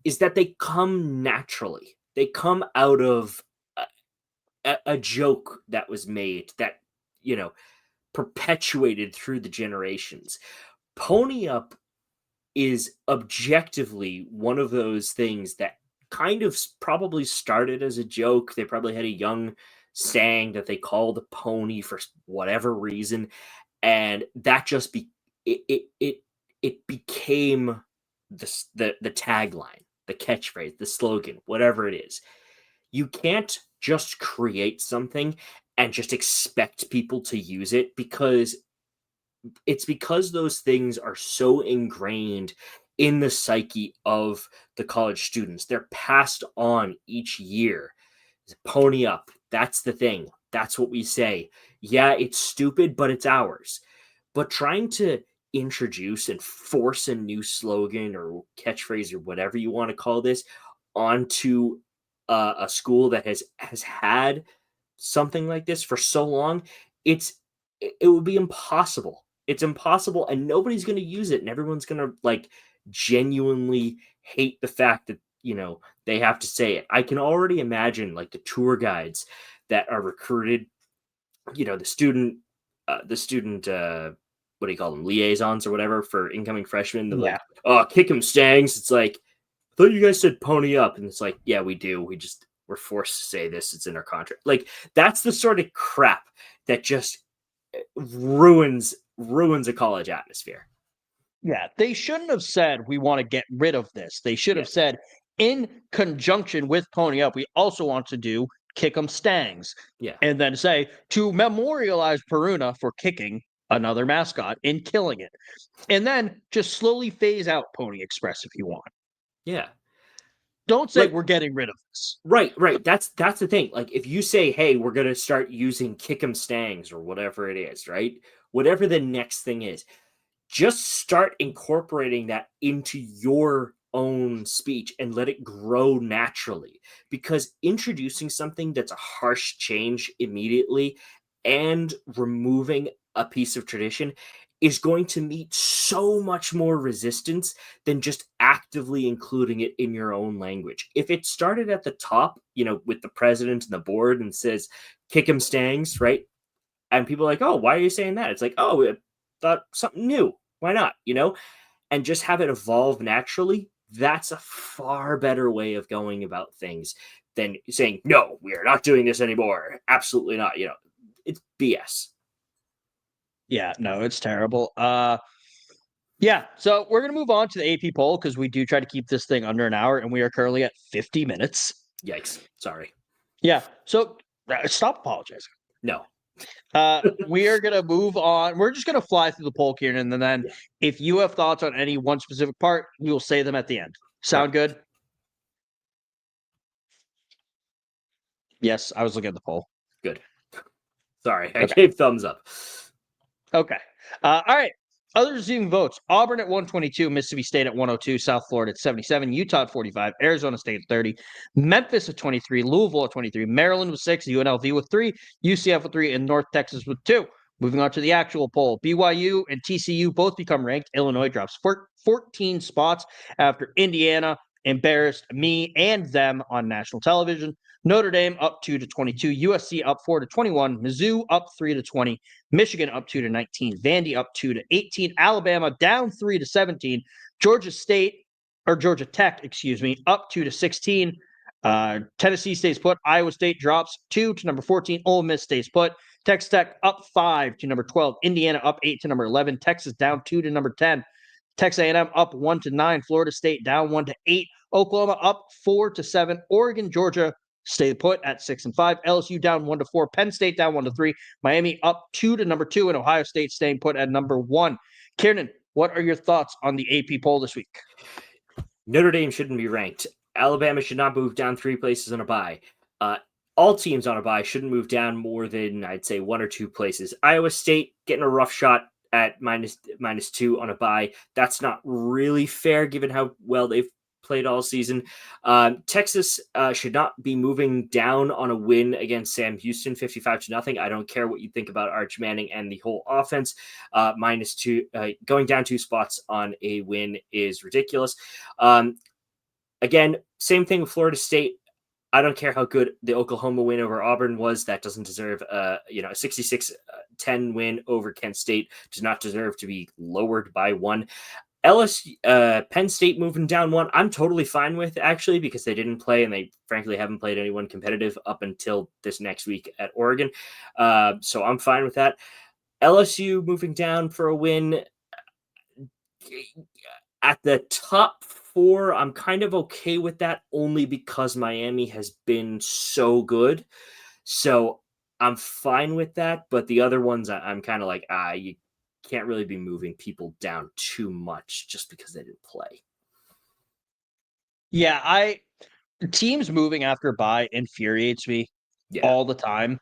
is that they come naturally. They come out of a joke that was made that, you know, perpetuated through the generations. Pony up is objectively one of those things that kind of probably started as a joke. They probably had a young stang that they called a pony for whatever reason, and that just it became the tagline, the catchphrase, the slogan, whatever it is. You can't just create something and just expect people to use it because those things are so ingrained in the psyche of the college students. They're passed on each year. Pony up. That's the thing. That's what we say. Yeah, it's stupid, but it's ours. But trying to introduce and force a new slogan or catchphrase or whatever you want to call this onto a school that has had something like this for so long, it would be impossible. It's impossible, and nobody's going to use it, and everyone's going to like genuinely hate the fact that, you know, they have to say it. I can already imagine like the tour guides that are recruited, you know, the student what do you call them, liaisons or whatever for incoming freshmen. They're like, oh, kick 'em stangs. It's like, I thought you guys said pony up, and it's like, yeah, we do. We're forced to say this. It's in our contract. Like, that's the sort of crap that just ruins a college atmosphere. Yeah, they shouldn't have said we want to get rid of this. They should have said, in conjunction with pony up, we also want to do kick 'em stangs. Yeah. And then say, to memorialize Peruna for kicking another mascot and killing it. And then just slowly phase out Pony Express if you want. Yeah. Don't say we're getting rid of this. Right. That's the thing. Like, if you say, hey, we're going to start using kick 'em stangs or whatever it is, right? Whatever the next thing is, just start incorporating that into your own speech and let it grow naturally. Because introducing something that's a harsh change immediately and removing a piece of tradition is going to meet so much more resistance than just actively including it in your own language. If it started at the top, you know, with the president and the board and says, kick 'em stangs, right? And people are like, oh, why are you saying that? It's like, oh, I thought something new. Why not? You know, and just have it evolve naturally. That's a far better way of going about things than saying, no, we are not doing this anymore. Absolutely not. You know, it's BS. Yeah, no, it's terrible. Yeah, so we're going to move on to the AP poll because we do try to keep this thing under an hour, and we are currently at 50 minutes. Yikes. Sorry. Yeah, so stop apologizing. No. We are going to move on. We're just going to fly through the poll, Kieran, and then if you have thoughts on any one specific part, we will say them at the end. Sound good? Yes, I was looking at the poll. Good. Sorry, I gave thumbs up. Okay. All right. Other receiving votes: Auburn at 122, Mississippi State at 102, South Florida at 77, Utah at 45, Arizona State at 30, Memphis at 23, Louisville at 23, Maryland with 6, UNLV with 3, UCF with 3, and North Texas with 2. Moving on to the actual poll: BYU and TCU both become ranked. Illinois drops 14 spots after Indiana embarrassed me and them on national television. Notre Dame up 2 to 22, USC up 4 to 21, Mizzou up 3 to 20, Michigan up 2 to 19, Vandy up 2 to 18, Alabama down 3 to 17, Georgia Tech, up 2 to 16. Tennessee stays put. Iowa State drops 2 to number 14. Ole Miss stays put. Texas Tech up 5 to number 12. Indiana up 8 to number 11. Texas down 2 to number 10. Texas A&M up 1 to 9. Florida State down 1 to 8. Oklahoma up 4 to 7. Oregon, Georgia stay put at 6 and 5. LSU down 1 to 4. Penn State down 1 to 3. Miami up 2 to number 2. And Ohio State staying put at number 1. Kieran, what are your thoughts on the AP poll this week? Notre Dame shouldn't be ranked. Alabama should not move down 3 places on a bye. All teams on a bye shouldn't move down more than, I'd say, 1 or 2 places. Iowa State getting a rough shot at -2 on a bye. That's not really fair given how well they've played all season. Texas should not be moving down on a win against Sam Houston, 55-0. I don't care what you think about Arch Manning and the whole offense. -2, going down 2 spots on a win is ridiculous. Again, same thing with Florida State. I don't care how good the Oklahoma win over Auburn was. That doesn't deserve a 66-10 win over Kent State. Does not deserve to be lowered by 1. Penn State moving down 1, I'm totally fine with, actually, because they didn't play and they frankly haven't played anyone competitive up until this next week at Oregon. So I'm fine with that. LSU moving down for a win. At the top 4, I'm kind of okay with that only because Miami has been so good. So I'm fine with that. But the other ones, I'm kind of like, you can't really be moving people down too much just because they didn't play. Yeah, teams moving after bye infuriates me all the time.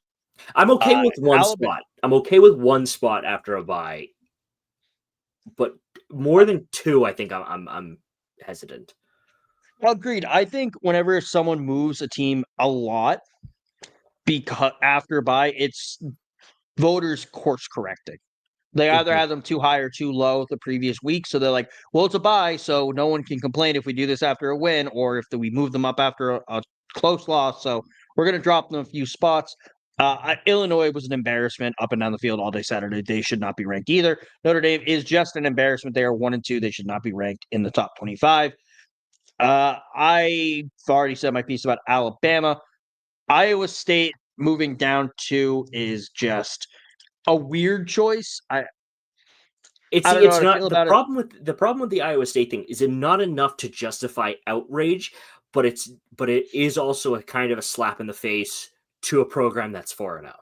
I'm okay with one spot. I'm okay with 1 spot after a bye, but more than 2, I think I'm hesitant. Agreed. I think whenever someone moves a team a lot, because after bye, it's voters course correcting. They either had them too high or too low the previous week. So they're like, well, it's a bye, so no one can complain if we do this after a win or if we move them up after a close loss. So we're going to drop them a few spots. Illinois was an embarrassment up and down the field all day Saturday. They should not be ranked either. Notre Dame is just an embarrassment. They are 1 and 2. They should not be ranked in the top 25. I've already said my piece about Alabama. Iowa State moving down 2 is just a weird choice. It's not the problem with the Iowa State thing is it not enough to justify outrage, but it is also a kind of a slap in the face to a program that's 4-0.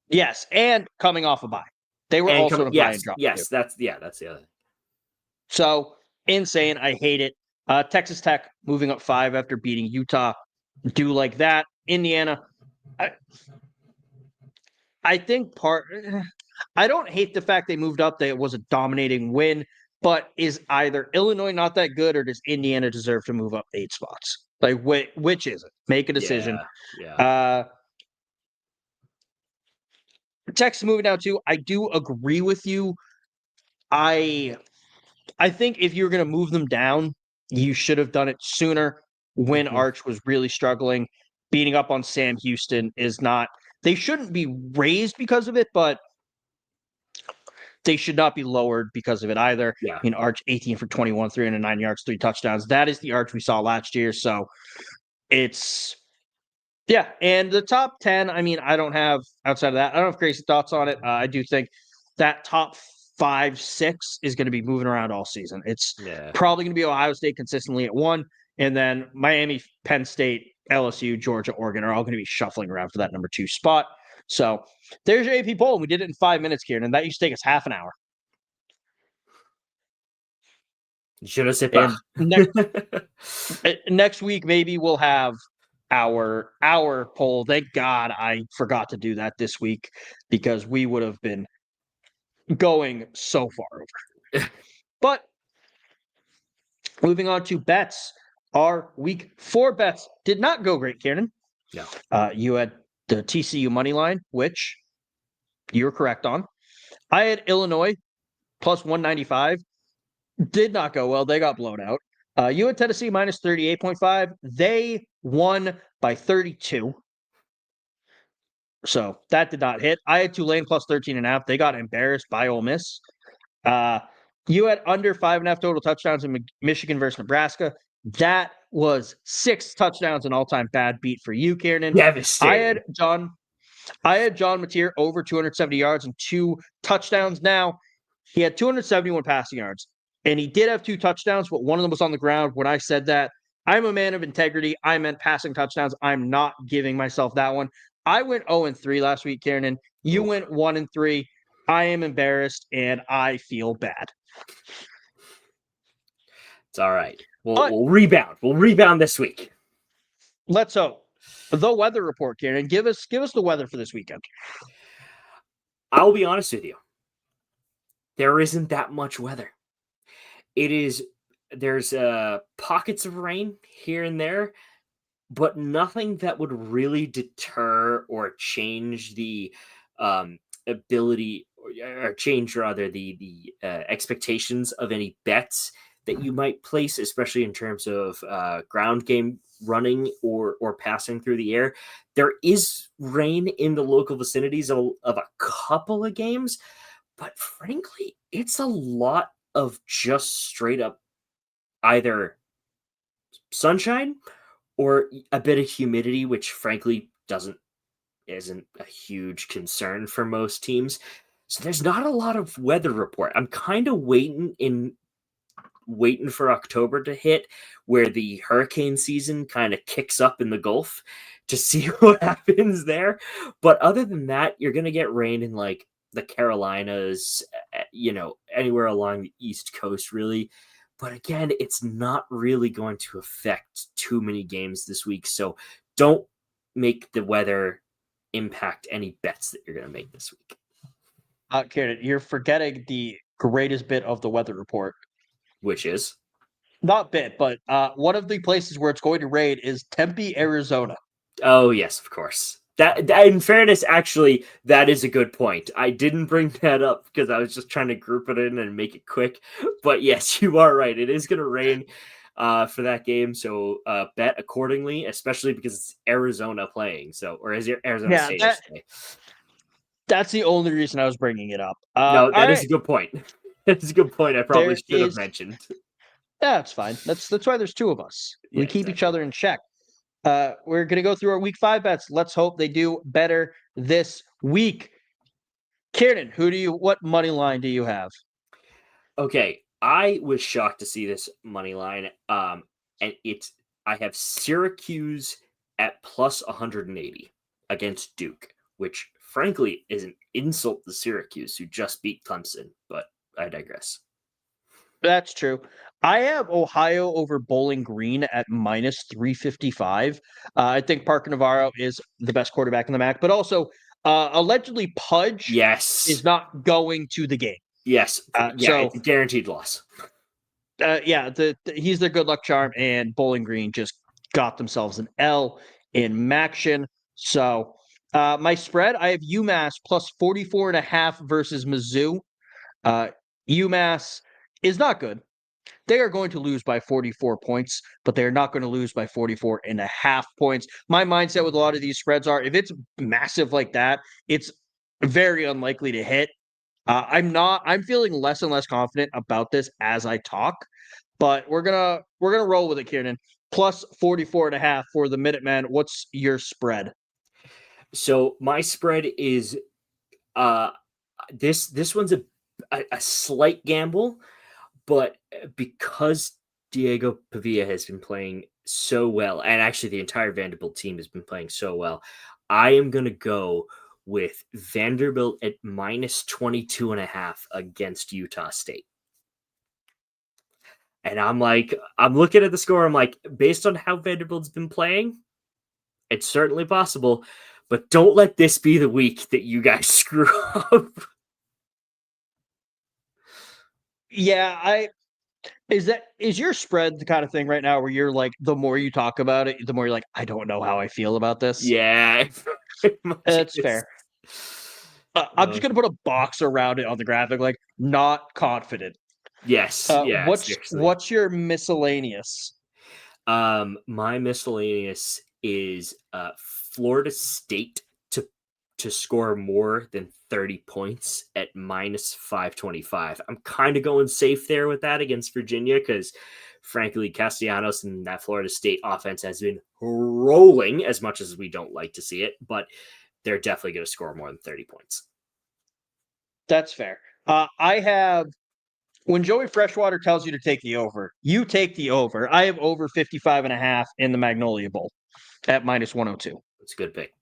Yes, and coming off a bye. They were also in a bye and dropped. Yes, that's the other thing. So insane. I hate it. Texas Tech moving up 5 after beating Utah. Do like that. Indiana. I think I don't hate the fact they moved up. That it was a dominating win, but is either Illinois not that good or does Indiana deserve to move up 8 spots? Like, which is it? Make a decision. Yeah. Texas moving down 2. I do agree with you. I think if you're going to move them down, you should have done it sooner when Arch was really struggling. Beating up on Sam Houston is not – they shouldn't be raised because of it, but they should not be lowered because of it either. Yeah. I mean, Arch 18 for 21, 309 yards, 3 touchdowns. That is the Arch we saw last year. So it's – yeah. And the top 10, I mean, I don't have – outside of that, I don't have crazy thoughts on it. I do think that top 5, 6 is going to be moving around all season. It's probably going to be Ohio State consistently at 1, and then Miami, Penn State, LSU, Georgia, Oregon are all going to be shuffling around for that number 2 spot. So there's your AP poll. We did it in 5 minutes, Kieran, and that used to take us half an hour. Je ne sais And pas. next week, maybe we'll have our poll. Thank God I forgot to do that this week because we would have been going so far over. But moving on to bets, our week 4 bets did not go great, Kieran. No. You had the TCU money line, which you were correct on. I had Illinois plus 195. Did not go well. They got blown out. You had Tennessee minus 38.5. They won by 32. So that did not hit. I had Tulane plus 13.5. They got embarrassed by Ole Miss. You had under 5.5 total touchdowns in Michigan versus Nebraska. That was 6 touchdowns, an all-time bad beat for you, Kieran. Devastating. I had John Mateer over 270 yards and 2 touchdowns. Now, he had 271 passing yards, and he did have 2 touchdowns, but one of them was on the ground. When I said that, I'm a man of integrity. I meant passing touchdowns. I'm not giving myself that one. I went 0-3 last week, Kieran. You went 1-3. I am embarrassed, and I feel bad. It's all right. We'll rebound. We'll rebound this week. Let's hope. The weather report, Kieran. Give us the weather for this weekend. I'll be honest with you. There isn't that much weather. There's pockets of rain here and there, but nothing that would really deter or change the ability or change rather the expectations of any bets that you might place, especially in terms of ground game running or passing through the air. There is rain in the local vicinities of a couple of games, but frankly, it's a lot of just straight up either sunshine or a bit of humidity, which frankly isn't a huge concern for most teams. So there's not a lot of weather report. I'm kind of waiting for October to hit, where the hurricane season kind of kicks up in the Gulf, to see what happens there. But other than that, you're going to get rain in like the Carolinas, anywhere along the East Coast, really. But again, it's not really going to affect too many games this week. So don't make the weather impact any bets that you're going to make this week. Kieran, you're forgetting the greatest bit of the weather report. Which is? Not bit, but one of the places where it's going to rain is Tempe, Arizona. Oh, yes, of course. That in fairness, actually, that is a good point. I didn't bring that up because I was just trying to group it in and make it quick. But yes, you are right. It is going to rain for that game. So bet accordingly, especially because it's Arizona playing. So, or is it Arizona State? That's the only reason I was bringing it up. No, that is a good point. That's a good point. I probably should have mentioned. Yeah, it's fine. That's why there's 2 of us. We keep each other in check. We're going to go through our week 5 bets. Let's hope they do better this week. Kieran, what money line do you have? Okay, I was shocked to see this money line. And I have Syracuse at plus 180 against Duke, which frankly is an insult to Syracuse, who just beat Clemson, but I digress. That's true. I have Ohio over Bowling Green at minus 355. I think Parker Navarro is the best quarterback in the MAC, but also allegedly Pudge is not going to the game. Yes. It's a guaranteed loss. He's their good luck charm, and Bowling Green just got themselves an L in MACtion. So my spread, I have UMass plus 44.5 versus Mizzou. UMass is not good. They are going to lose by 44 points, but they're not going to lose by 44.5 points. My mindset with a lot of these spreads are, if it's massive like that, it's very unlikely to hit. I'm feeling less and less confident about this as I talk, but we're gonna roll with it, Kieran. Plus 44.5 for the Minutemen. What's your spread? So my spread is this one's a slight gamble, but because Diego Pavia has been playing so well, and actually the entire Vanderbilt team has been playing so well, I am going to go with Vanderbilt at minus 22.5 against Utah State. And I'm looking at the score. I'm like, based on how Vanderbilt's been playing, it's certainly possible, but don't let this be the week that you guys screw up. Yeah, is your spread the kind of thing right now where you're like, the more you talk about it, the more you're like, I don't know how I feel about this? Yeah. That's fair. I'm just gonna put a box around it on the graphic, like not confident. Yes. What's your miscellaneous? My miscellaneous is Florida State to score more than 30 points at minus 525. I'm kind of going safe there with that against Virginia because, frankly, Castellanos and that Florida State offense has been rolling as much as we don't like to see it, but they're definitely going to score more than 30 points. That's fair. I have, when Joey Freshwater tells you to take the over, you take the over. I have over 55.5 in the Magnolia Bowl at minus 102. That's a good pick.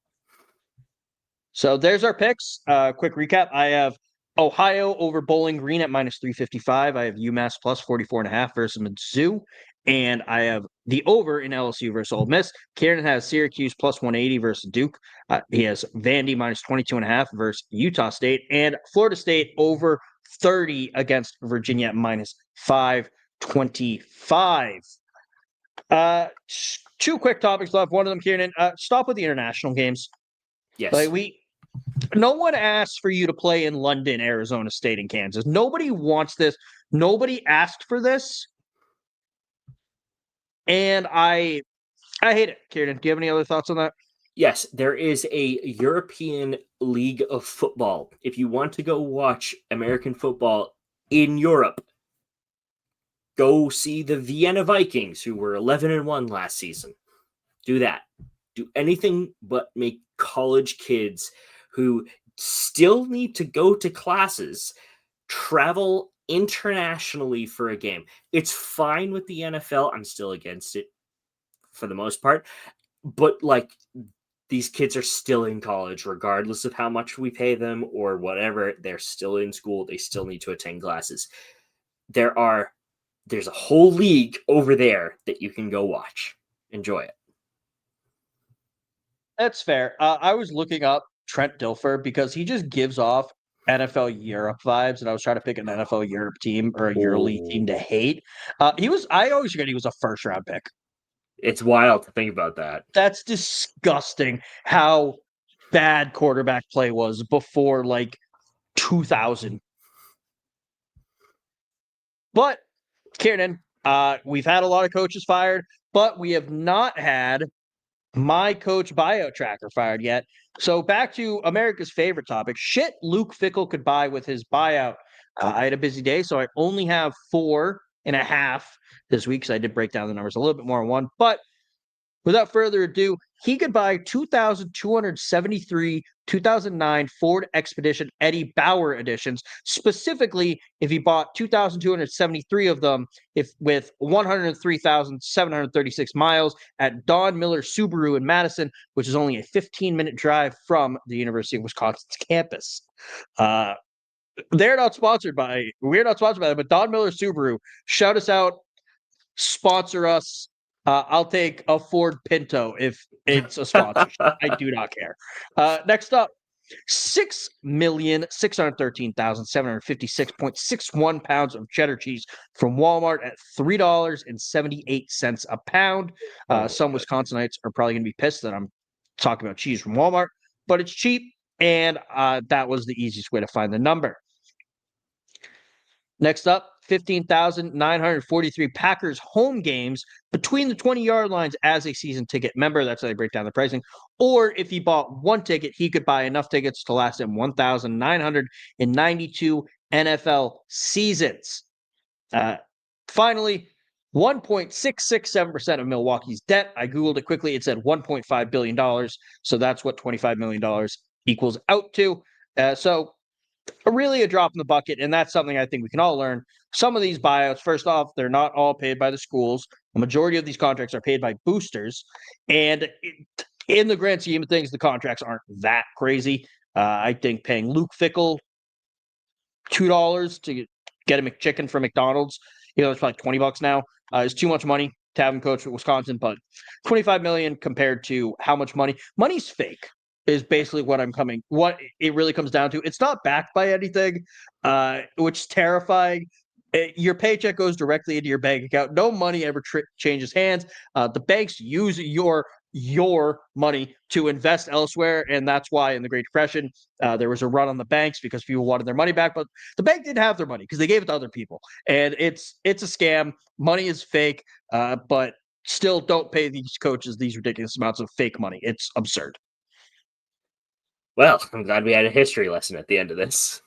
So there's our picks. Quick recap. I have Ohio over Bowling Green at minus 355. I have UMass plus 44.5 versus Mizzou. And I have the over in LSU versus Ole Miss. Ciarnan has Syracuse plus 180 versus Duke. He has Vandy minus 22.5 versus Utah State. And Florida State over 30 against Virginia at minus 525. Two quick topics left. One of them, Ciarnan, stop with the international games. Yes. Like no one asked for you to play in London, Arizona State, and Kansas. Nobody wants this. Nobody asked for this. And I hate it. Ciarnan, do you have any other thoughts on that? Yes, there is a European League of Football. If you want to go watch American football in Europe, go see the Vienna Vikings, who were 11-1 last season. Do that. Do anything but make college kids who still need to go to classes travel internationally for a game. It's fine with the NFL. I'm still against it for the most part. But like, these kids are still in college, regardless of how much we pay them or whatever. They're still in school. They still need to attend classes. There's a whole league over there that you can go watch. Enjoy it. That's fair. I was looking up Trent Dilfer because he just gives off NFL Europe vibes, and I was trying to pick an NFL Europe team or a EuroLeague team to hate. I always forget he was a first round pick. It's wild to think about that. That's disgusting how bad quarterback play was before like 2000. But Ciarnan, we've had a lot of coaches fired, but we have not had my coach buyout tracker fired yet. So back to America's favorite topic, shit Luke Fickell could buy with his buyout. I had a busy day, so I only have 4.5 this week, because I did break down the numbers a little bit more on one. But without further ado, he could buy 2,273 2009 Ford Expedition Eddie Bauer editions, specifically if he bought 2,273 of them with 103,736 miles at Don Miller Subaru in Madison, which is only a 15-minute drive from the University of Wisconsin's campus. We're not sponsored by them, but Don Miller Subaru, shout us out, sponsor us. I'll take a Ford Pinto if it's a sponsorship. I do not care. Next up, 6,613,756.61 pounds of cheddar cheese from Walmart at $3.78 a pound. Some Wisconsinites are probably going to be pissed that I'm talking about cheese from Walmart, but it's cheap, and that was the easiest way to find the number. Next up, 15,943 Packers home games between the 20-yard lines as a season ticket member. That's how they break down the pricing. Or if he bought one ticket, he could buy enough tickets to last him 1,992 NFL seasons. Finally, 1.667% of Milwaukee's debt. I Googled it quickly. It said $1.5 billion. So that's what $25 million equals out to. So really a drop in the bucket, and that's something I think we can all learn. Some of these buyouts, first off, they're not all paid by the schools. A majority of these contracts are paid by boosters, and in the grand scheme of things, the contracts aren't that crazy. I think paying Luke Fickell $2 to get a McChicken from McDonald's, it's probably $20 now, is too much money to have him coach at Wisconsin. But $25 million compared to how much money's fake is basically what it really comes down to. It's not backed by anything, which is terrifying. Your paycheck goes directly into your bank account. No money ever changes hands. The banks use your money to invest elsewhere, and that's why in the Great Depression there was a run on the banks because people wanted their money back, but the bank didn't have their money because they gave it to other people. And it's a scam. Money is fake, but still don't pay these coaches these ridiculous amounts of fake money. It's absurd. Well, I'm glad we had a history lesson at the end of this.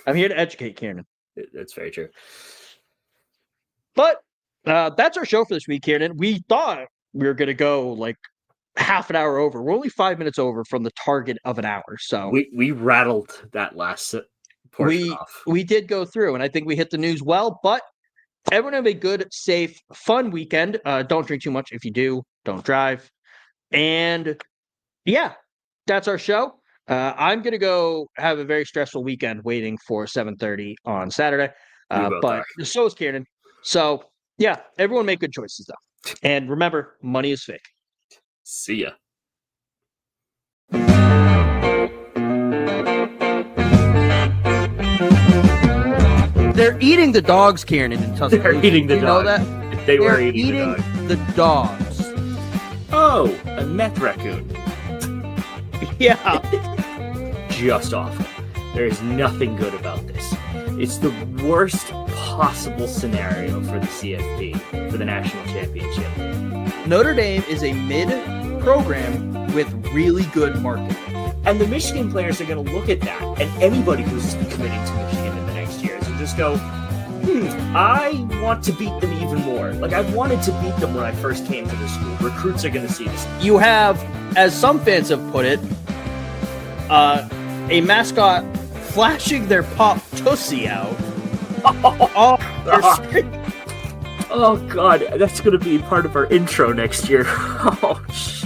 I'm here to educate, Ciarnan. That's very true. But that's our show for this week, Ciarnan. We thought we were going to go like half an hour over. We're only 5 minutes over from the target of an hour. So we rattled that last portion off. We did go through, and I think we hit the news well. But everyone have a good, safe, fun weekend. Don't drink too much. If you do, don't drive. And yeah, that's our show. I'm going to go have a very stressful weekend waiting for 7:30 on Saturday. But so is Ciarnan. So yeah, everyone make good choices though. And remember, money is fake. See ya. They're eating the dogs, Ciarnan, in Tuscaloosa. They're eating the dogs. You know that? They were eating the dogs. Oh, a meth raccoon. Yeah. Just awful. There is nothing good about this. It's the worst possible scenario for the CFP, for the national championship. Notre Dame is a mid-program with really good marketing. And the Michigan players are going to look at that, and anybody who's committing to Michigan in the next years will just go, I want to beat them even more. Like, I wanted to beat them when I first came to the school. Recruits are going to see this. You have, as some fans have put it, a mascot flashing their pop tussie out. Oh, God, that's going to be part of our intro next year. Oh, shit.